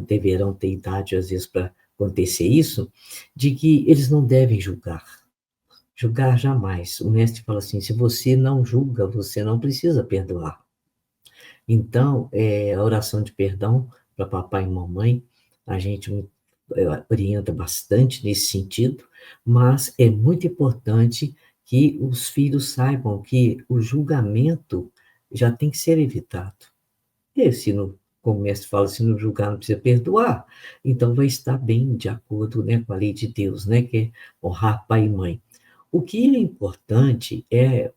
deverão ter idade, às vezes, para acontecer isso, de que eles não devem julgar. Julgar jamais. O mestre fala assim, se você não julga, você não precisa perdoar. Então, a oração de perdão para papai e mamãe, a gente orienta bastante nesse sentido, mas é muito importante que os filhos saibam que o julgamento já tem que ser evitado. E como o mestre fala, se não julgar, não precisa perdoar, então vai estar bem de acordo, né, com a lei de Deus, né, que é honrar pai e mãe. O que é importante é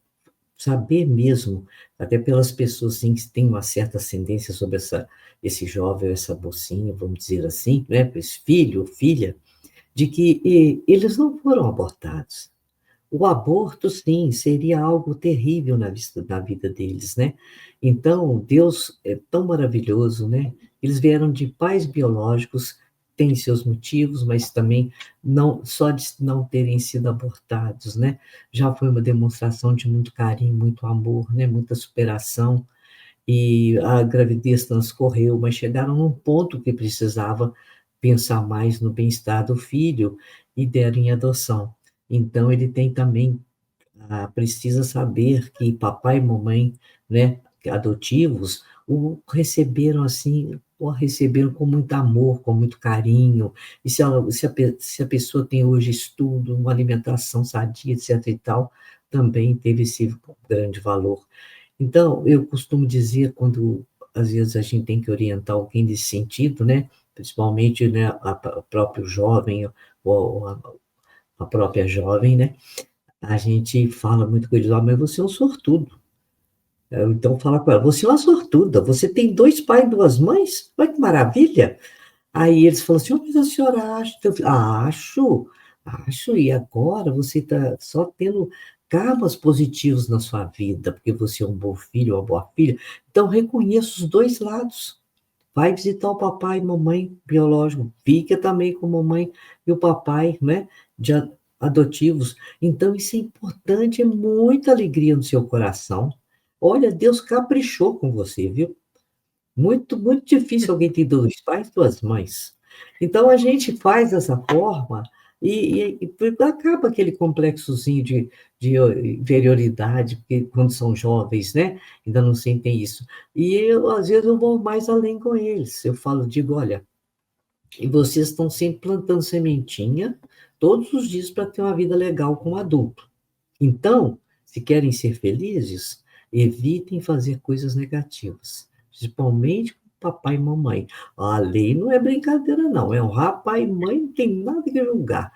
saber mesmo, até pelas pessoas que têm uma certa ascendência sobre esse jovem, essa mocinha, vamos dizer assim, né, esse filho ou filha, de que eles não foram abortados. O aborto, sim, seria algo terrível na vida deles, né? Então, Deus é tão maravilhoso, né? Eles vieram de pais biológicos, têm seus motivos, mas também não só de não terem sido abortados, né? Já foi uma demonstração de muito carinho, muito amor, né? Muita superação, e a gravidez transcorreu, mas chegaram num ponto que precisava pensar mais no bem-estar do filho e deram em adoção. Então, ele tem também, precisa saber que papai e mamãe, né, adotivos, o receberam assim, o receberam com muito amor, com muito carinho, e se a pessoa tem hoje estudo, uma alimentação sadia, etc e tal, também teve esse grande valor. Então, eu costumo dizer, quando às vezes a gente tem que orientar alguém nesse sentido, né, principalmente, né, o próprio jovem, ou a própria jovem, né, a gente fala muito com eles: "Ah, mas você é um sortudo". Então fala com ela: "Você é uma sortuda, você tem 2 pais e 2 mães? Olha que maravilha". Aí eles falam assim: "Oh, mas a senhora acha?" Então eu falo: "Acho, acho, e agora você está só tendo karmas positivos na sua vida, porque você é um bom filho, uma boa filha, então reconheça os 2 lados. Vai visitar o papai e mamãe biológico, fica também com a mamãe e o papai, né, de adotivos. Então isso é importante, é muita alegria no seu coração. Olha, Deus caprichou com você, viu. Muito, muito difícil alguém ter 2 pais, 2 mães. Então a gente faz dessa forma e acaba aquele complexozinho de inferioridade, porque quando são jovens, né, ainda não sentem isso. E eu, às vezes, eu vou mais além com eles. Eu falo, digo: "Olha, e vocês estão sempre plantando sementinha todos os dias para ter uma vida legal como adulto. Então, se querem ser felizes, evitem fazer coisas negativas, principalmente com papai e mamãe. A lei não é brincadeira, não. É honrar pai e mãe, não tem nada que julgar".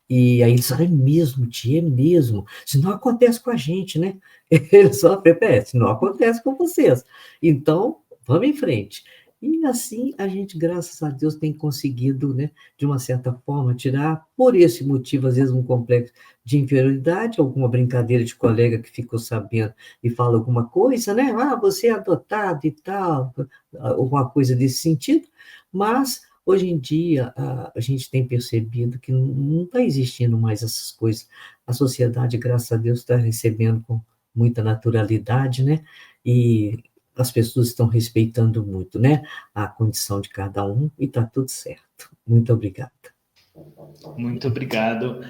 E aí eles falam: "É mesmo, tia, é mesmo. Se não acontece com a gente, né?" Eles só se não acontece com vocês. Então, vamos em frente. E assim a gente, graças a Deus, tem conseguido, né, de uma certa forma, tirar, por esse motivo, às vezes, um complexo de inferioridade, alguma brincadeira de colega que ficou sabendo e fala alguma coisa, né? "Ah, você é adotado e tal", alguma coisa desse sentido, mas hoje em dia, a gente tem percebido que não está existindo mais essas coisas. A sociedade, graças a Deus, está recebendo com muita naturalidade, né, e as pessoas estão respeitando muito, né, a condição de cada um e está tudo certo. Muito obrigada. Muito obrigado.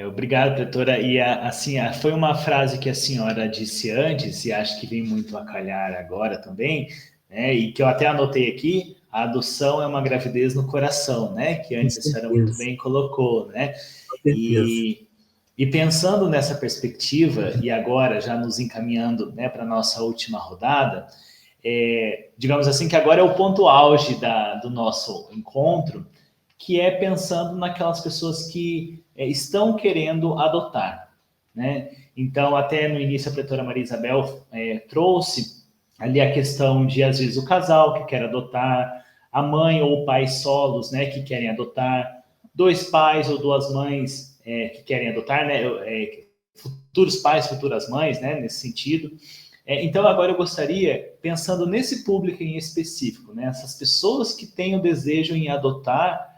Obrigado, doutora. E assim, foi uma frase que a senhora disse antes, e acho que vem muito a calhar agora também, né? E que eu até anotei aqui: a adoção é uma gravidez no coração, né? Que Com antes a senhora muito certeza, bem colocou, né? com certeza. E pensando nessa perspectiva, e agora já nos encaminhando, né, para a nossa última rodada, digamos assim que agora é o ponto auge do nosso encontro, que é pensando naquelas pessoas que estão querendo adotar, né? Então, até no início, a pretora Maria Isabel trouxe ali a questão de, às vezes, o casal que quer adotar, a mãe ou o pai solos, né, que querem adotar, 2 pais ou 2 mães que querem adotar, né, futuros pais, futuras mães, né, nesse sentido. Então, agora eu gostaria, pensando nesse público em específico, né, essas pessoas que têm o desejo em adotar,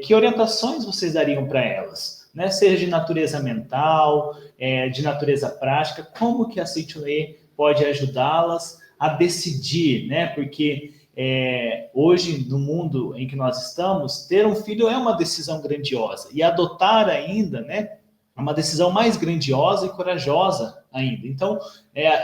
que orientações vocês dariam para elas? Né? Seja de natureza mental, de natureza prática, como que a Seitoe pode ajudá-las a decidir, né? Porque hoje, no mundo em que nós estamos, ter um filho é uma decisão grandiosa, e adotar ainda, né? É uma decisão mais grandiosa e corajosa ainda. Então,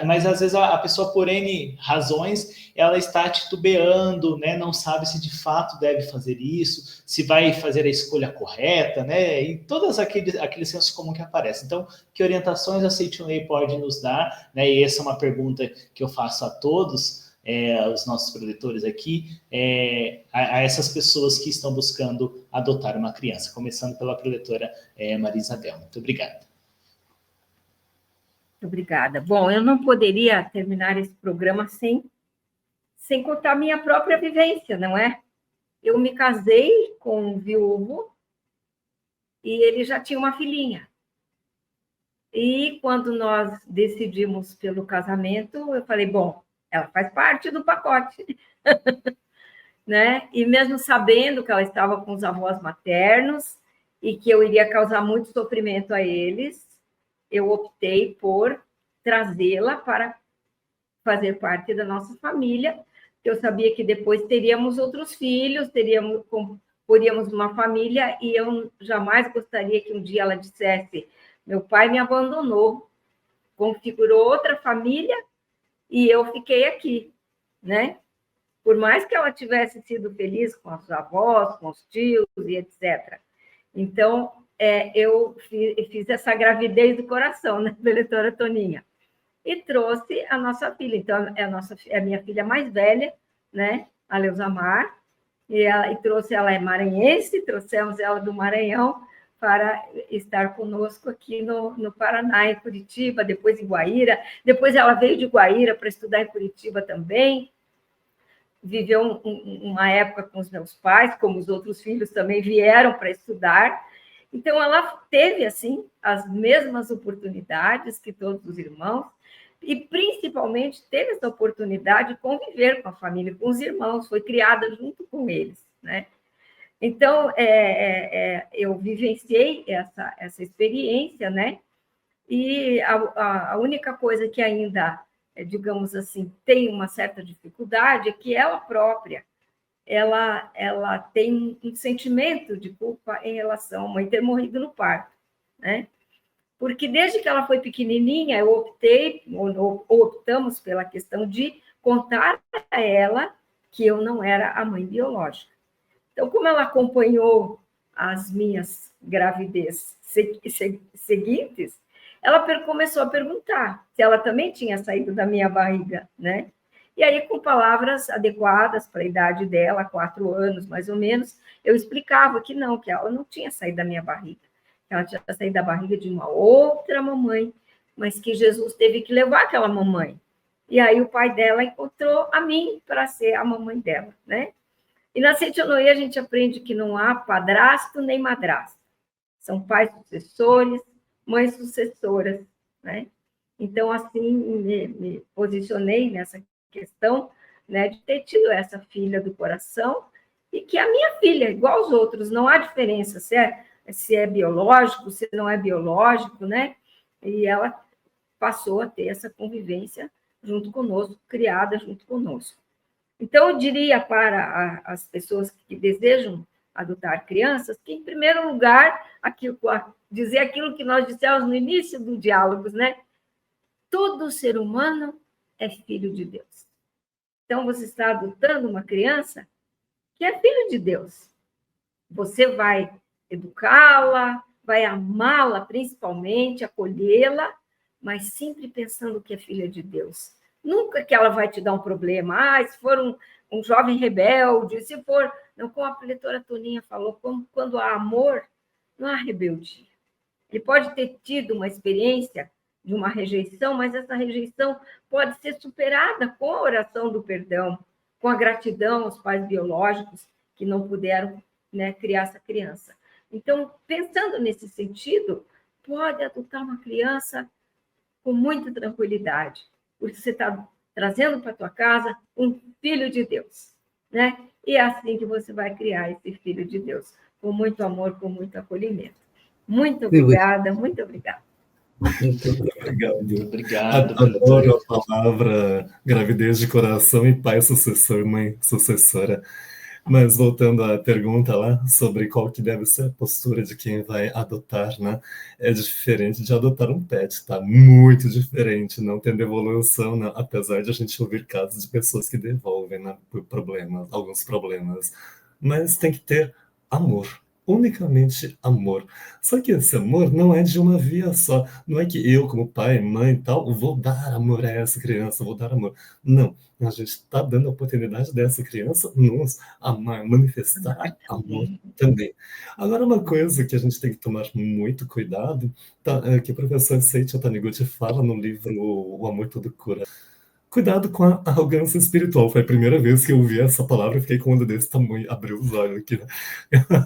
mas às vezes a pessoa, por N razões, ela está titubeando, né? Não sabe se de fato deve fazer isso, se vai fazer a escolha correta, né? E todos aqueles sensos comuns que aparecem. Então, que orientações a Seitoe pode nos dar, né? E essa é uma pergunta que eu faço a todos, os nossos proletores aqui, a essas pessoas que estão buscando adotar uma criança, começando pela proletora Maria Isabel. Muito obrigado. Obrigada. Bom, eu não poderia terminar esse programa sem contar minha própria vivência, não é? Eu me casei com um viúvo e ele já tinha uma filhinha. E quando nós decidimos pelo casamento, eu falei, bom, ela faz parte do pacote. Né? E mesmo sabendo que ela estava com os avós maternos e que eu iria causar muito sofrimento a eles, eu optei por trazê-la para fazer parte da nossa família. Eu sabia que depois teríamos outros filhos, poríamos uma família, e eu jamais gostaria que um dia ela dissesse: meu pai me abandonou, configurou outra família e eu fiquei aqui, né? Por mais que ela tivesse sido feliz com os avós, com os tios e etc. Então, eu fiz essa gravidez do coração, né, doutora Toninha? E trouxe a nossa filha. Então, é a minha filha mais velha, né, a Leusamar, e trouxe ela, é maranhense, trouxemos ela do Maranhão para estar conosco aqui no Paraná, em Curitiba, depois em Guaíra. Depois ela veio de Guaíra para estudar em Curitiba também. Viveu uma época com os meus pais, como os outros filhos também vieram para estudar. Então, ela teve, assim, as mesmas oportunidades que todos os irmãos, e, principalmente, teve essa oportunidade de conviver com a família, com os irmãos, foi criada junto com eles, né? Então, eu vivenciei essa experiência, né? E a única coisa que ainda, digamos assim, tem uma certa dificuldade é que ela própria, ela tem um sentimento de culpa em relação à mãe ter morrido no parto, né? Porque desde que ela foi pequenininha, eu optamos pela questão de contar a ela que eu não era a mãe biológica. Então, como ela acompanhou as minhas gravidez seguintes, ela começou a perguntar se ela também tinha saído da minha barriga, né? E aí, com palavras adequadas para a idade dela, 4 anos mais ou menos, eu explicava que não, que ela não tinha saído da minha barriga, que ela tinha saído da barriga de uma outra mamãe, mas que Jesus teve que levar aquela mamãe. E aí o pai dela encontrou a mim para ser a mamãe dela, né? E na Setionoê a gente aprende que não há padrasto nem madrasta. São pais sucessores, mães sucessoras, né? Então, assim, me posicionei nessa questão, né, de ter tido essa filha do coração, e que a minha filha, igual aos outros, não há diferença se é biológico, se não é biológico, né? E ela passou a ter essa convivência junto conosco, criada junto conosco. Então, eu diria para as pessoas que desejam adotar crianças que, em primeiro lugar, dizer aquilo que nós dissemos no início do diálogo, né? Todo ser humano é filho de Deus. Então, você está adotando uma criança que é filho de Deus. Você vai educá-la, vai amá-la principalmente, acolhê-la, mas sempre pensando que é filha de Deus. Nunca que ela vai te dar um problema. Se for um jovem rebelde, se for... Não, como a doutora Toninha falou, quando há amor, não há rebeldia. Ele pode ter tido uma experiência de uma rejeição, mas essa rejeição pode ser superada com a oração do perdão, com a gratidão aos pais biológicos que não puderam, né, criar essa criança. Então, pensando nesse sentido, pode adotar uma criança com muita tranquilidade, porque você está trazendo para a tua casa um filho de Deus, né? E é assim que você vai criar esse filho de Deus, com muito amor, com muito acolhimento. Muito obrigada, muito obrigada. Muito Obrigado. Obrigado. Adoro a palavra gravidez de coração e pai sucessor, mãe sucessora. Mas voltando à pergunta lá sobre qual que deve ser a postura de quem vai adotar, né? É diferente de adotar um pet, tá? Muito diferente, não tem devolução, né? Apesar de a gente ouvir casos de pessoas que devolvem, né, por problemas, alguns problemas. Mas tem que ter amor. Unicamente amor. Só que esse amor não é de uma via só. Não é que eu, como pai, mãe e tal, vou dar amor a essa criança, vou dar amor. Não. A gente está dando a oportunidade dessa criança nos amar, manifestar amor também. Agora, uma coisa que a gente tem que tomar muito cuidado, que o professor Seiichi Taniguchi fala no livro O Amor Todo Cura. Cuidado com a arrogância espiritual. Foi a primeira vez que eu ouvi essa palavra e fiquei com onda desse tamanho, abriu os olhos aqui. Né?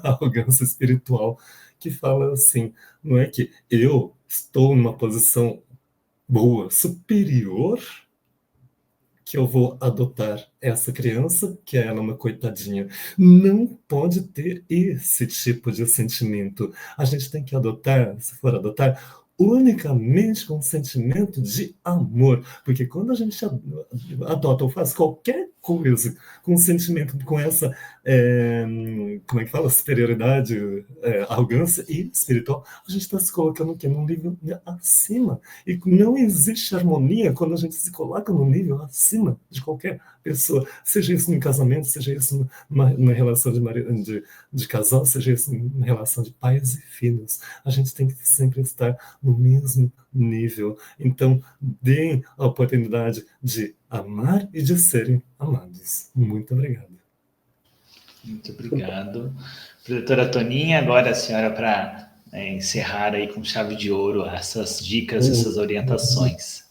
Arrogância espiritual, que fala assim, não é que eu estou numa posição boa, superior que eu vou adotar essa criança, que ela é uma coitadinha. Não pode ter esse tipo de sentimento. A gente tem que adotar, se for adotar, unicamente com sentimento de amor, porque quando a gente adota ou faz qualquer coisa com sentimento, com essa, como é que fala, superioridade, arrogância e espiritual, a gente está se colocando aqui num nível acima, e não existe harmonia quando a gente se coloca num nível acima de qualquer pessoa, seja isso em casamento, seja isso numa relação de casal, seja isso numa relação de pais e filhos. A gente tem que sempre estar no mesmo nível. Então, deem a oportunidade de amar e de serem amados. Muito obrigado. Muito obrigado. Professora Toninha, agora a senhora para encerrar aí com chave de ouro essas dicas, essas orientações.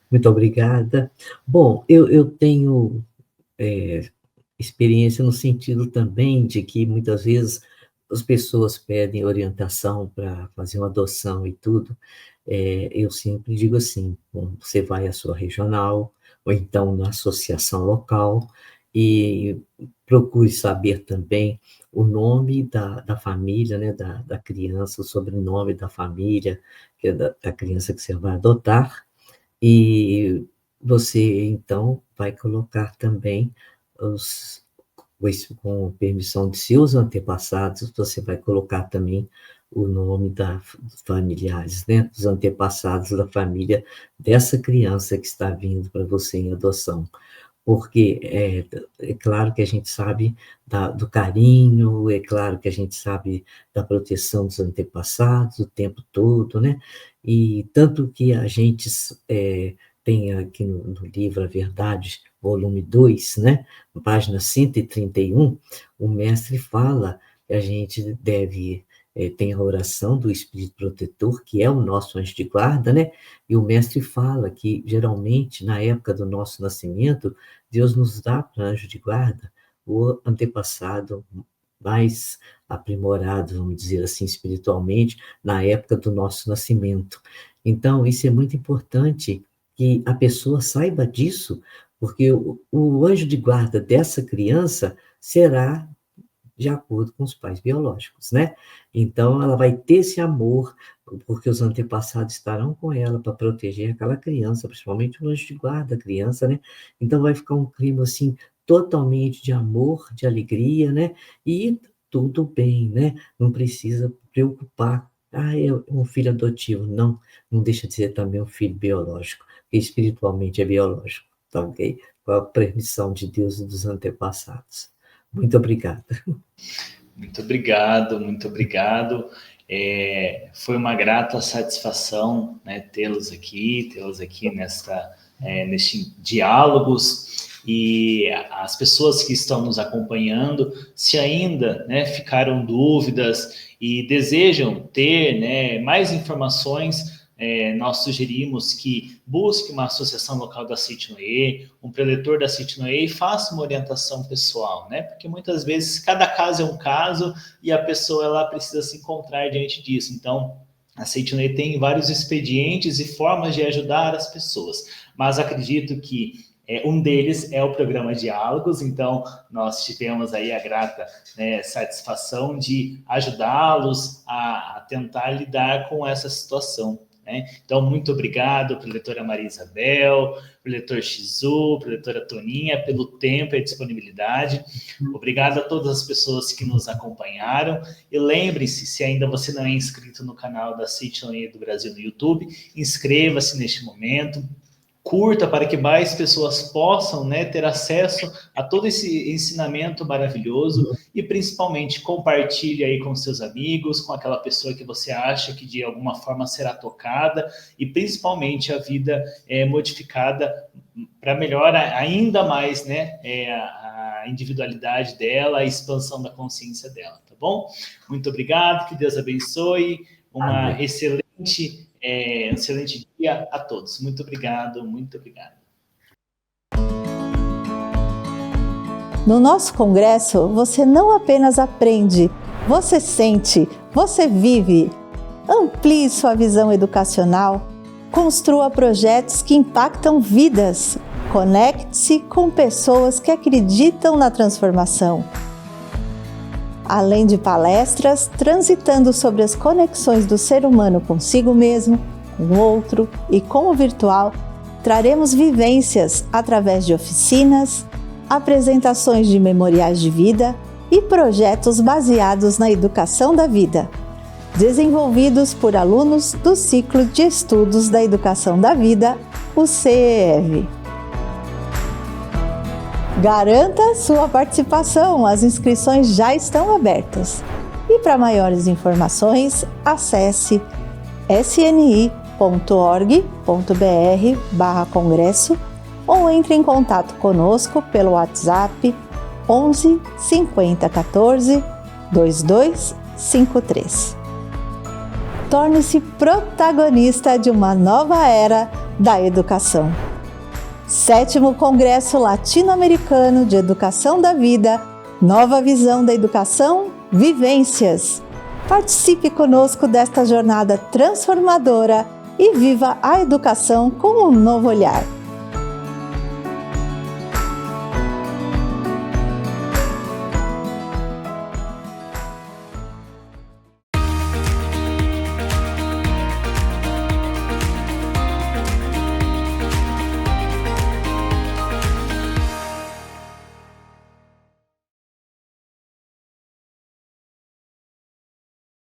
Muito obrigada. Bom, eu tenho experiência no sentido também de que muitas vezes as pessoas pedem orientação para fazer uma adoção e tudo. Eu sempre digo assim, você vai à sua regional, ou então na associação local, e procure saber também o nome da família, né, da criança, o sobrenome da família, que é da criança que você vai adotar, e você, então, vai colocar também, com permissão de seus antepassados, você vai colocar também o nome dos familiares, né? Dos antepassados da família dessa criança que está vindo para você em adoção. Porque é claro que a gente sabe do carinho, é claro que a gente sabe da proteção dos antepassados o tempo todo, né? E tanto que a gente tem aqui no livro A Verdade, volume 2, né? Página 131, o mestre fala que a gente deve... tem a oração do Espírito Protetor, que é o nosso anjo de guarda, né? E o mestre fala que, geralmente, na época do nosso nascimento, Deus nos dá para anjo de guarda o antepassado mais aprimorado, vamos dizer assim, espiritualmente, na época do nosso nascimento. Então, isso é muito importante que a pessoa saiba disso, porque o anjo de guarda dessa criança será de acordo com os pais biológicos, né? Então, ela vai ter esse amor, porque os antepassados estarão com ela para proteger aquela criança, principalmente o anjo de guarda da criança, né? Então, vai ficar um clima, assim, totalmente de amor, de alegria, né? E tudo bem, né? Não precisa preocupar. É um filho adotivo. Não deixa de ser também um filho biológico, porque espiritualmente é biológico, tá ok? Com a permissão de Deus e dos antepassados. Muito obrigada. Muito obrigado, muito obrigado. Foi uma grata satisfação, né, tê-los aqui neste diálogos, e as pessoas que estão nos acompanhando, se ainda, né, ficaram dúvidas e desejam ter, né, mais informações, nós sugerimos que busque uma associação local da CIT-NOE, um preletor da CIT-NOE e faça uma orientação pessoal, né? Porque muitas vezes cada caso é um caso e a pessoa ela precisa se encontrar diante disso. Então, a CIT-NOE tem vários expedientes e formas de ajudar as pessoas, mas acredito que um deles é o programa Diálogos, então nós tivemos aí a grata, né, satisfação de ajudá-los a tentar lidar com essa situação. Então, muito obrigado, preletora Maria Isabel, preletor Shizu, preletora Toninha, pelo tempo e a disponibilidade. Obrigado a todas as pessoas que nos acompanharam. E lembre-se, se ainda você não é inscrito no canal da CIT-NOE do Brasil no YouTube, inscreva-se neste momento. Curta para que mais pessoas possam, né, ter acesso a todo esse ensinamento maravilhoso e, principalmente, compartilhe aí com seus amigos, com aquela pessoa que você acha que, de alguma forma, será tocada e, principalmente, a vida modificada para melhorar ainda mais, né, a individualidade dela, a expansão da consciência dela, tá bom? Muito obrigado, que Deus abençoe, uma excelente dia a todos. Muito obrigado, muito obrigado. No nosso congresso, você não apenas aprende, você sente, você vive. Amplie sua visão educacional, construa projetos que impactam vidas. Conecte-se com pessoas que acreditam na transformação. Além de palestras transitando sobre as conexões do ser humano consigo mesmo, com o outro e com o virtual, traremos vivências através de oficinas, apresentações de memoriais de vida e projetos baseados na educação da vida, desenvolvidos por alunos do Ciclo de Estudos da Educação da Vida, o CEEV. Garanta sua participação, as inscrições já estão abertas. E para maiores informações, acesse sni.org.br/congresso ou entre em contato conosco pelo WhatsApp 11 50 14 2253. Torne-se protagonista de uma nova era da educação. 7º Congresso Latino-Americano de Educação da Vida, Nova Visão da Educação, Vivências. Participe conosco desta jornada transformadora e viva a educação com um novo olhar.